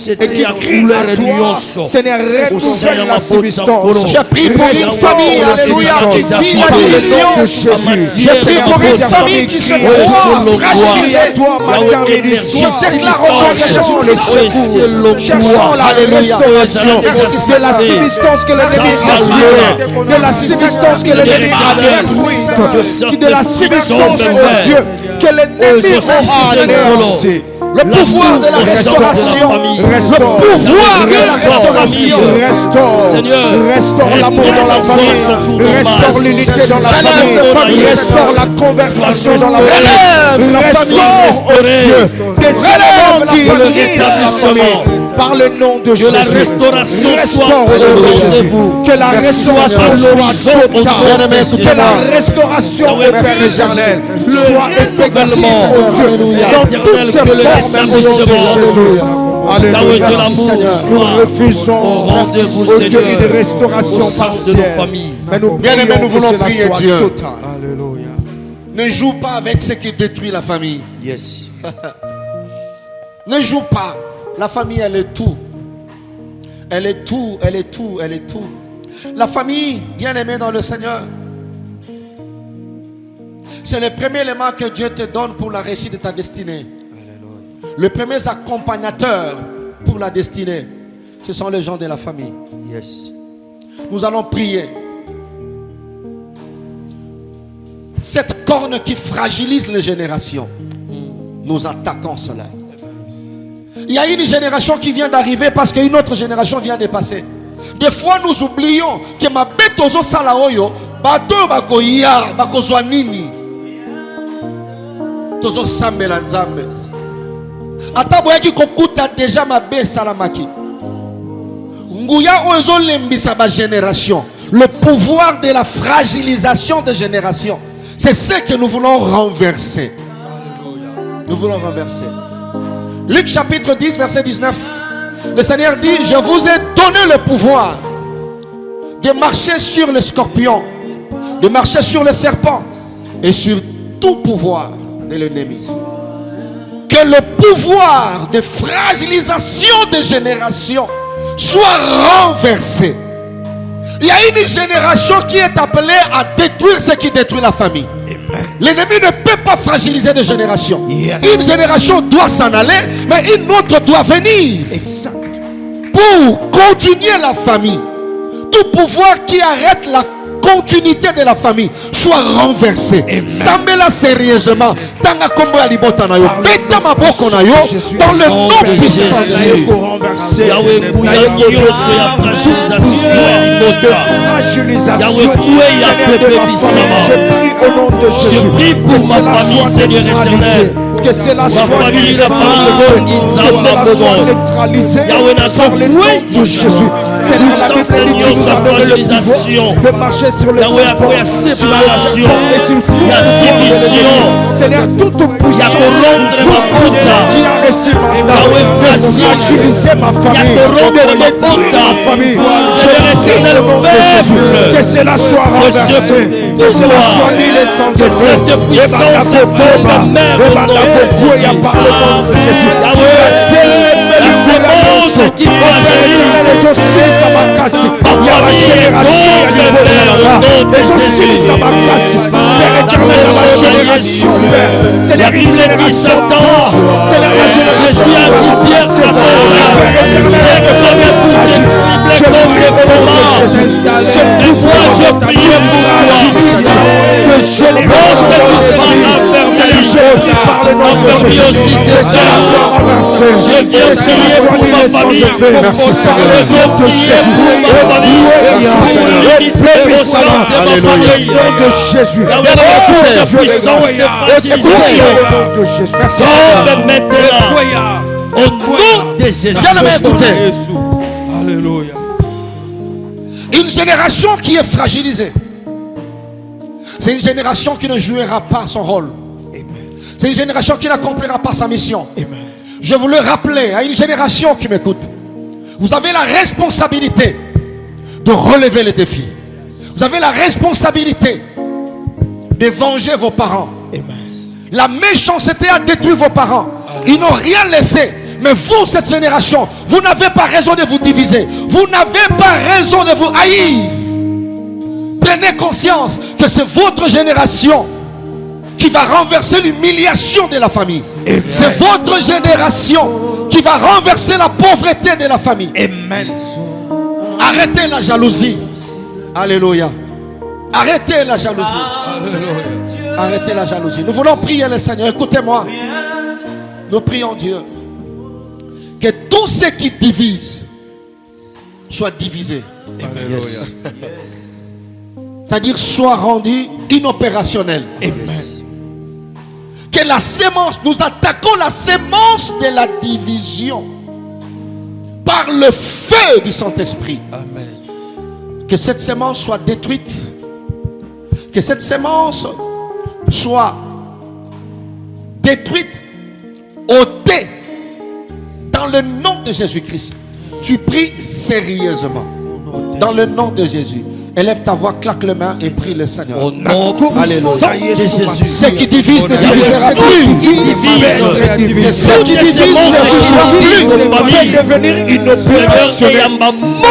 Speaker 3: et qui crie à toi. Seigneur, renouvelle la substance.
Speaker 1: Je prie pour une famille, alléluia, qui vit la division. Je prie pour une famille qui se croit fragilisée. Je déclare aujourd'hui le secours. Cherchons la restauration de la substance que l'ennemi a violée, de la substance que l'ennemi a détruite, de la substance, oh Dieu, que l'ennemi a anéantie. Le pouvoir de la restauration. Le pouvoir de la restauration.
Speaker 3: Restaure l'amour dans la famille. Restaure l'unité dans la famille. Restaure la conversation dans la famille. Restaure, oh Dieu, des éléments qui unissent la famille. Par le nom de Jésus.
Speaker 2: Que la restauration
Speaker 3: Restaure, que la restauration soit totale. Que la restauration, au Père éternel, soit effective, oh Dieu, dans toutes ses formes, au nom de Jésus. Alléluia. Nous refusons, au Dieu, une restauration partielle. Mais nous prions que cela soit total. Alléluia.
Speaker 1: Ne joue pas avec ce qui détruit la famille.
Speaker 2: Yes.
Speaker 1: Ne joue pas. La famille, elle est tout. Elle est tout, elle est tout, elle est tout. La famille, bien aimée dans le Seigneur, c'est le premier élément que Dieu te donne pour la réussite de ta destinée. Alléluia. Le premier accompagnateur pour la destinée, ce sont les gens de la famille.
Speaker 2: Yes.
Speaker 1: Nous allons prier. Cette corne qui fragilise les générations, nous attaquons cela. Il y a une génération qui vient d'arriver parce qu'une autre génération vient de passer. Des fois, nous oublions que ma bête aux salaoyo, bato bakoya, bakozwa nini. Tozo sambela nzambe. Ata boyaki kokuta déjà ma bête salamaki. Nguya ozo lembisa ba génération. Le pouvoir de la fragilisation des générations. C'est ce que nous voulons renverser. Nous voulons renverser. Luc chapitre 10, verset 19. Le Seigneur dit, je vous ai donné le pouvoir de marcher sur les scorpions, de marcher sur les serpents et sur tout pouvoir de l'ennemi. Que le pouvoir de fragilisation des générations soit renversé. Il y a une génération qui est appelée à détruire ce qui détruit la famille. L'ennemi ne peut pas fragiliser des générations. Yes. Une génération doit s'en aller, mais une autre doit venir. Exact. Pour continuer la famille. Tout pouvoir qui arrête la continuité de la famille soit renversé. Sambela sérieusement. Tanga kombo ya libota na yo. Beta maboko na yo. Dans le nom puissant de Dieu. Pour renverser. Au nom de Jésus.
Speaker 2: Je prie pour ma famille, Seigneur éternel.
Speaker 3: Que cela soit neutralisé par le nom de Jésus. Seigneur, la Bible dit nous avons le pouvoir de marcher sur les serpents, sur les serpents et sur toute division. Seigneur, toute puissance, qui a reçu mandat de fragiliser ma famille, de détruire ma famille. Seigneur, au nom de Jésus, que cela soit renversé, que cela soit nulé sans effet. Et par la beaucoup, il y a par le nom de Jésus. Qui il y a la génération, il y a les aussi Samakasi, Père éternel, dans la génération, Père, c'est la génération, c'est la génération, Père éternel, je prie au nom de Jésus, ce pouvoir, je prie pour toi, que je les par le nom de Jésus, que cela soit renversé, que cela soit nulé sans effet. Merci Seigneur. De Jésus. Alléluia. Au nom de Jésus. Merci
Speaker 2: Seigneur. Au nom de Jésus.
Speaker 1: Alléluia. Une génération qui est fragilisée. C'est une génération qui ne jouera pas son rôle. C'est une génération qui n'accomplira pas sa mission. Je voulais rappeler à une génération qui m'écoute. Vous avez la responsabilité de relever les défis. Vous avez la responsabilité de venger vos parents. La méchanceté a détruit vos parents. Ils n'ont rien laissé. Mais vous, cette génération, vous n'avez pas raison de vous diviser. Vous n'avez pas raison de vous haïr. Prenez conscience que c'est votre génération qui va renverser l'humiliation de la famille. C'est votre génération qui va renverser la pauvreté de la famille. Amen. Arrêtez la jalousie. Alléluia. Arrêtez la jalousie. Alléluia. Arrêtez la jalousie. Nous voulons prier le Seigneur. Écoutez-moi. Nous prions Dieu. Que tout ce qui divise soit divisé. Yes. C'est-à-dire soit rendu inopérationnel. Amen. Que la sémence, nous attaquons la sémence de la division par le feu du Saint-Esprit. Amen. Que cette sémence soit détruite. Que cette sémence soit détruite, ôtée dans le nom de Jésus-Christ. Tu pries sérieusement dans le nom de Jésus. Élève ta voix, claque les mains et prie le Seigneur.
Speaker 2: Au nom
Speaker 1: Alléluia.
Speaker 2: de Jésus.
Speaker 1: Ce qui divise ne divisera plus. Ce qui divise ne divisera plus.
Speaker 3: Va devenir une opération.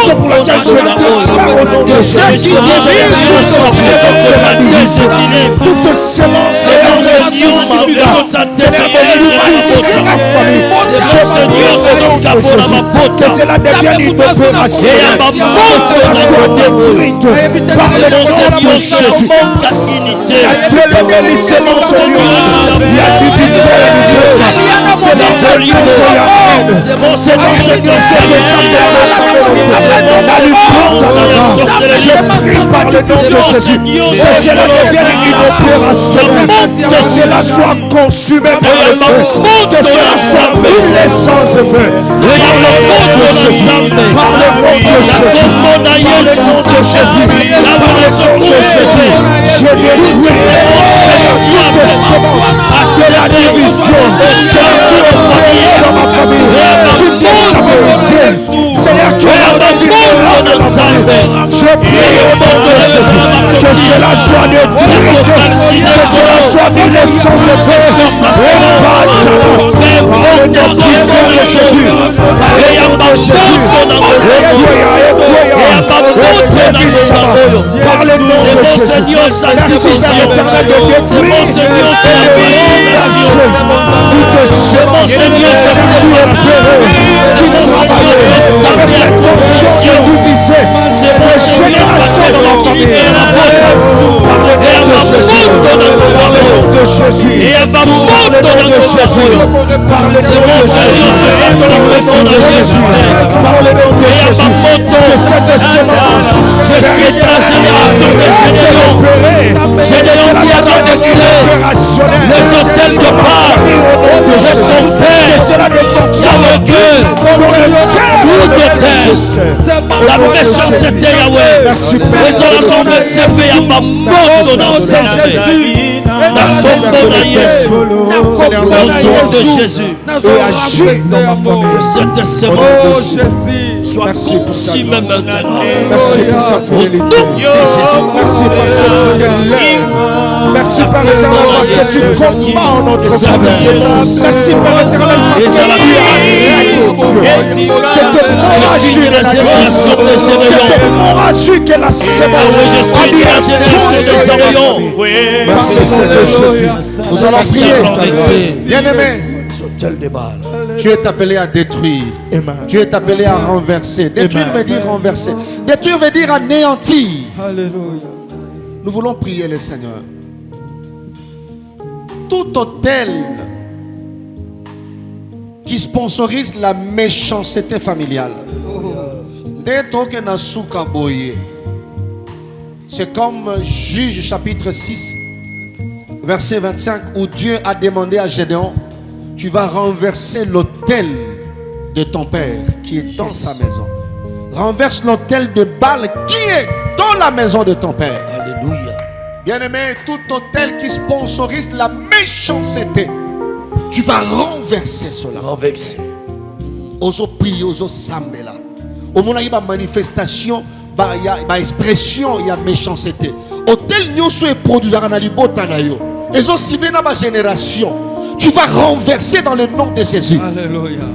Speaker 3: C'est pour laquelle je déclare au nom de
Speaker 1: Ce qui divise ne sera plus.
Speaker 3: toute semence que cela devienne une opération. Que cela soit détruite par le nom de Jésus. Les semences il y a divisé c'est la violence et la haine. C'est dans ce je prie par le nom de Jésus que cela devienne une opération, que cela soit consumé par le feu, que cela soit brûlé sans effet. Par le nom de Jésus, par le nom de Jésus, par le nom de Jésus, par le nom de Jésus, je détruis toute semence de la division, celle qui est envoyée dans ma famille, qui déstabilise, Seigneur, qui est la vie de ma famille. Je prie au nom de Jésus que cela soit détruit, que cela soit brûlé sans effet. Par le nom puissant de Jésus, par le nom de Jésus, par le nom de Jésus. Merci Père éternel de détruire toute semence qui opérait, qui travaillait avec l'intention de diviser les générations de la famille. Par le nom de Jésus, par le nom de Jésus, par le nom de Jésus, par le nom de Jésus, par le nom de Jésus, que cette semence les hôtels de part de son père, cela ne fonctionne la méchanceté Yahweh. Merci Père. Seigneur, l'autre de Jésus et agis dans ma famille. Cette semence soit conçue maintenant. Merci pour sa fidélité. Merci parce que tu es l'un. Merci Père éternel parce que tu combats en notre faveur. Merci Père éternel parce que tu arrêtes, Dieu, cette hémorragie de la guérison, cette hémorragie que la semence a mis. Merci Seigneur Jésus. Nous allons prier. Bien-aimé,
Speaker 1: tu es appelé à détruire.
Speaker 3: Amen.
Speaker 1: Tu es appelé à renverser. Détruire veut dire renverser. Détruire veut dire anéantir.
Speaker 3: Alléluia.
Speaker 1: Nous voulons prier le Seigneur. Tout hôtel qui sponsorise la méchanceté familiale. C'est comme Juge chapitre 6, verset 25, où Dieu a demandé à Gédéon: tu vas renverser l'autel de ton père qui est dans sa maison. Renverse l'autel de Baal qui est dans la maison de ton père.
Speaker 2: Alléluia.
Speaker 1: Bien-aimé, tout autel qui sponsorise la méchanceté, tu vas renverser cela.
Speaker 2: Renverser.
Speaker 1: Ozo prier, ozo sambela. Au moment où il y a une manifestation, il y a une expression, il y a méchanceté. Autel nyoso est produit dans la libotanayo. Et aussi bien dans ma génération, tu vas renverser dans le nom de Jésus.
Speaker 3: Alléluia.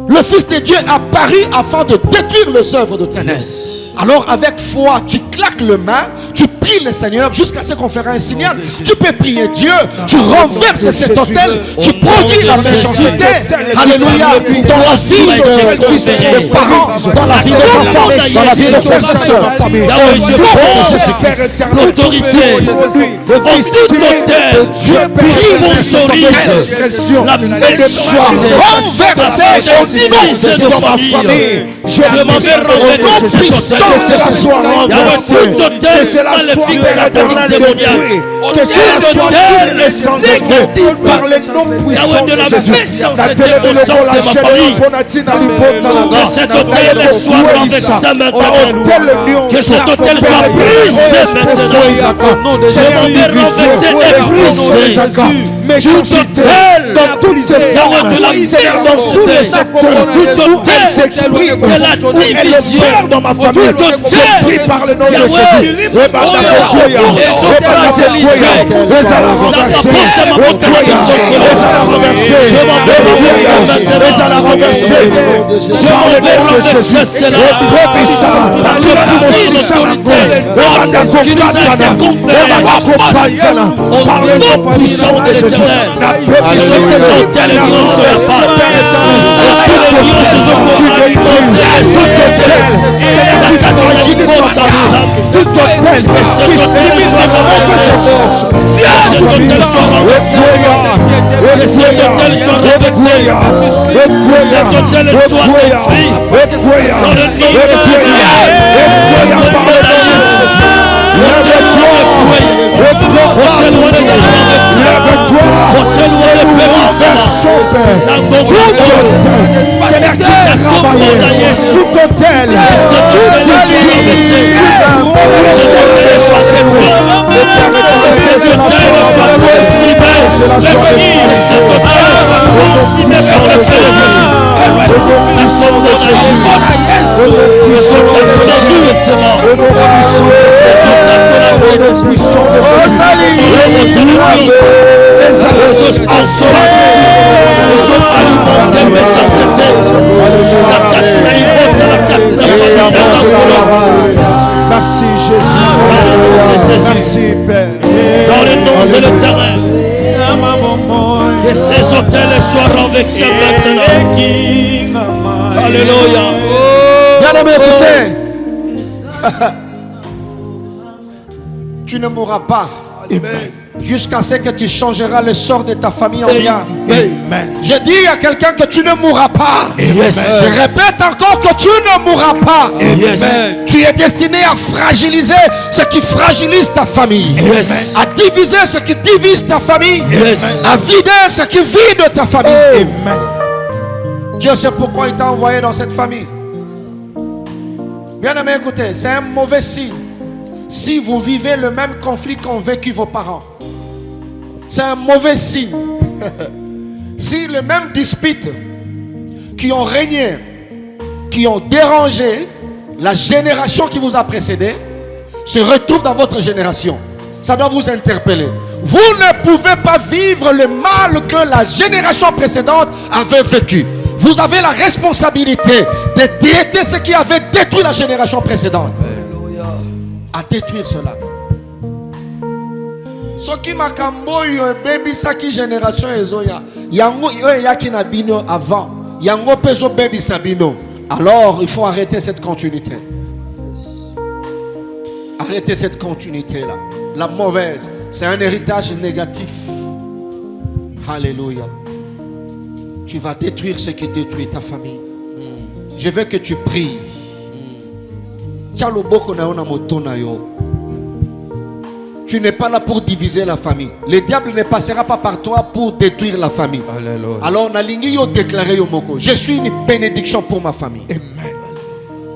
Speaker 1: Le Fils de Dieu a paru afin de détruire les œuvres de ténèbres.
Speaker 2: Yes.
Speaker 1: Alors avec foi, tu claques le main, tu pries le Seigneur jusqu'à ce qu'on fera un signal. Tu peux prier Dieu, tu renverses cet autel qui produit la méchanceté. Alléluia. Dans la vie des parents, dans la vie des enfants, dans la vie des frères et sœurs.
Speaker 2: L'autorité de tout autel
Speaker 1: Dieu sponsorise
Speaker 2: la méchanceté.
Speaker 1: Renversé au nom de ma famille.
Speaker 2: Je m'en vais renverser
Speaker 3: Que cela soit renversé, que cela soit détruit, que cela soit brûlé sans effet par le nom puissant de Jésus.
Speaker 2: Que cet hôtel soit renversé maintenant. Que cet hôtel soit brisé maintenant. Je m'en vais renverser et briser.
Speaker 3: méchanceté, dans toutes ses formes, Seigneur, dans tous les secteurs, où elle s'exprime, où elle peur dans ma famille, je prie par le nom de Jésus. Tout hôtel qui stimule ma conscience, Seigneur, qui travaille sous ton tel, merci Jésus, merci Père.
Speaker 2: Dans le nom de l'Éternel, que ces hôtels soient renversés maintenant. Alléluia.
Speaker 1: Bien-aimé, écoutez. Tu ne mourras pas. Amen. Jusqu'à ce que tu changeras le sort de ta famille en bien. Amen. Je dis à quelqu'un que tu ne mourras pas. Yes. Je répète encore que tu ne mourras pas. Yes. Tu es destiné à fragiliser ce qui fragilise ta famille. Yes. À diviser ce qui divise ta famille. Yes. À vider ce qui vide ta famille. Amen. Dieu sait pourquoi il t'a envoyé dans cette famille. Bien aimé, écoutez, c'est un mauvais signe si vous vivez le même conflit qu'ont vécu vos parents. C'est un mauvais signe. Si les mêmes disputes qui ont régné, qui ont dérangé la génération qui vous a précédé, se retrouvent dans votre génération, ça doit vous interpeller. Vous ne pouvez pas vivre le mal que la génération précédente avait vécu. Vous avez la responsabilité de traiter ce qui avait détruit la génération précédente. À détruire cela. Ce qui m'a camboyé, baby, ça qui génération ezoya. Yango yaki na bino avant. Yango peso baby sabino. Alors il faut arrêter cette continuité. Arrêtez cette continuité là. La mauvaise, c'est un héritage négatif. Alléluia. Tu vas détruire ce qui détruit ta famille. Je veux que tu pries. Tu n'es pas là pour diviser la famille. Le diable ne passera pas par toi pour détruire la famille. Alléluia. Alors, je suis une bénédiction pour ma famille. Amen.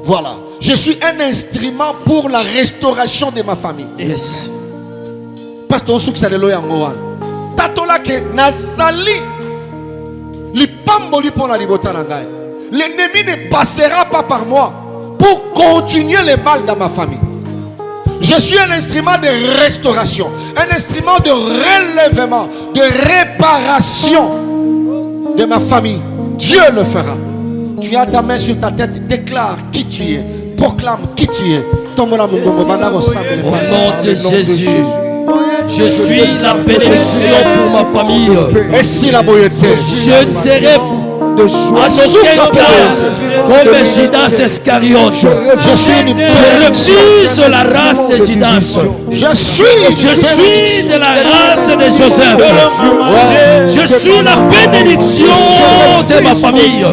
Speaker 1: Voilà. Je suis un instrument pour la restauration de ma famille. Yes. Pasteur Souksalelo Yangoan. Tatola ke nazali. L'ennemi ne passera pas par moi pour continuer le mal dans ma famille. Je suis un instrument de restauration, un instrument de relèvement, de réparation de ma famille. Dieu le fera. Tu as ta main sur ta tête, déclare qui tu es, proclame qui tu es. Au nom
Speaker 2: de Jésus, je suis la bénédiction pour ma famille.
Speaker 1: Et si la beauté,
Speaker 2: je serai de choix comme Judas Iscariote. Je refuse la race de Judas. Je suis de la race de Joseph. Je suis la bénédiction de ma famille.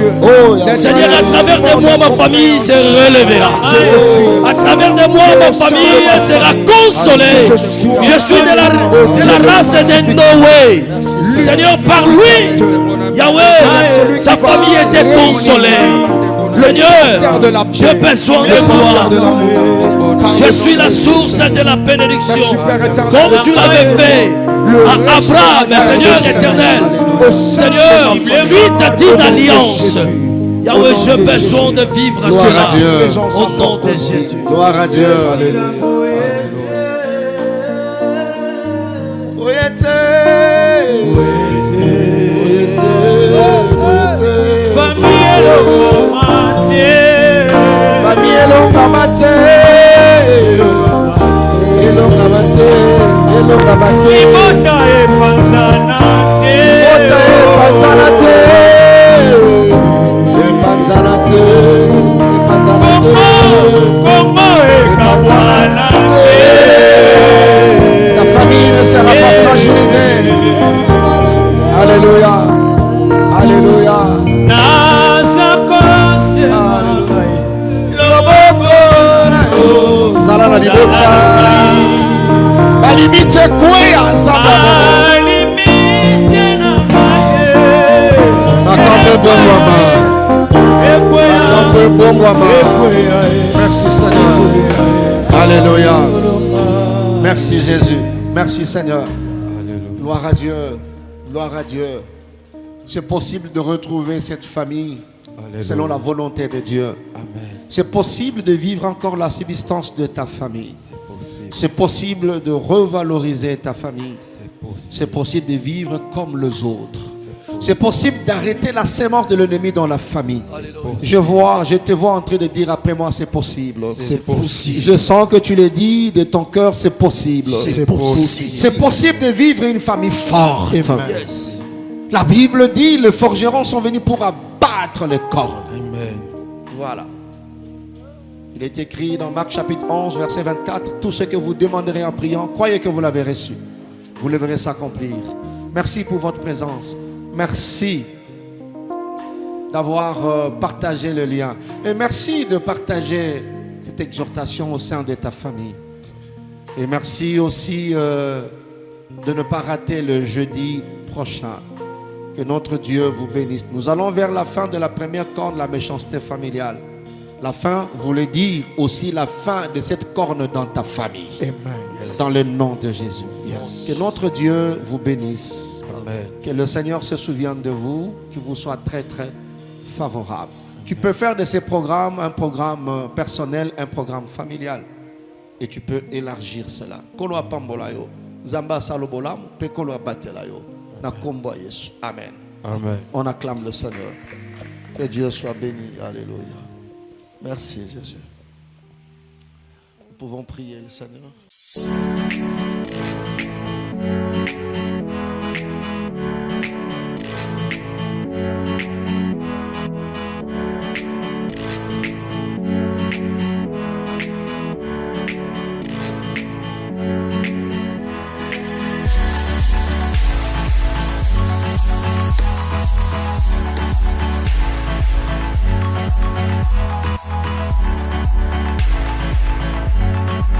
Speaker 2: Seigneur, à travers de moi, ma famille se relèvera. À travers de moi, ma famille sera consolée. Je suis de la race de Noé. Seigneur, par lui, Yahweh, sa famille était consolée. Seigneur, j'ai besoin de toi. Je suis la source de la bénédiction. Comme tu l'avais fait à Abraham, Seigneur éternel. Seigneur, suite d'une alliance. Yahweh, j'ai besoin de vivre cela. Au nom de Jésus.
Speaker 1: Gloire à Dieu. Ta famille ne sera pas fragilisée. Alléluia. Alléluia. Limite quoi merci Seigneur. Alléluia. Merci Jésus. Merci Seigneur. Gloire à Dieu. Gloire à Dieu. C'est possible de retrouver cette famille selon la volonté de Dieu. C'est possible de vivre encore la subsistance de ta famille. C'est possible de revaloriser ta famille. C'est possible de vivre comme les autres. C'est possible d'arrêter la sémence de l'ennemi dans la famille. Je te vois en train de dire après moi, c'est possible.
Speaker 3: C'est possible.
Speaker 1: Je sens que tu le dis de ton cœur, c'est possible.
Speaker 3: C'est possible.
Speaker 1: C'est possible de vivre une famille forte.
Speaker 2: Yes.
Speaker 1: La Bible dit, les forgerons sont venus pour abattre les cordes.
Speaker 2: Amen.
Speaker 1: Voilà. Il est écrit dans Marc chapitre 11, verset 24, tout ce que vous demanderez en priant, croyez que vous l'avez reçu. Vous le verrez s'accomplir. Merci pour votre présence. Merci d'avoir partagé le lien. Et merci de partager cette exhortation au sein de ta famille. Et merci aussi de ne pas rater le jeudi prochain. Que notre Dieu vous bénisse. Nous allons vers la fin de la première corne de la méchanceté familiale. La fin voulait dire aussi la fin de cette corne dans ta famille.
Speaker 3: Amen.
Speaker 1: Yes. Dans le nom de Jésus.
Speaker 3: Yes.
Speaker 1: Que notre Dieu vous bénisse.
Speaker 2: Amen.
Speaker 1: Que le Seigneur se souvienne de vous. Que vous soyez très très favorable. Tu peux faire de ces programmes un programme personnel, un programme familial. Et tu peux élargir cela. Kolo pambolayo, zamba salobolam, pe kolo batelayo. Na kombo Yesu. Amen.
Speaker 2: Amen.
Speaker 1: On acclame le Seigneur. Que Dieu soit béni. Alléluia. Merci Jésus. Nous pouvons prier le Seigneur.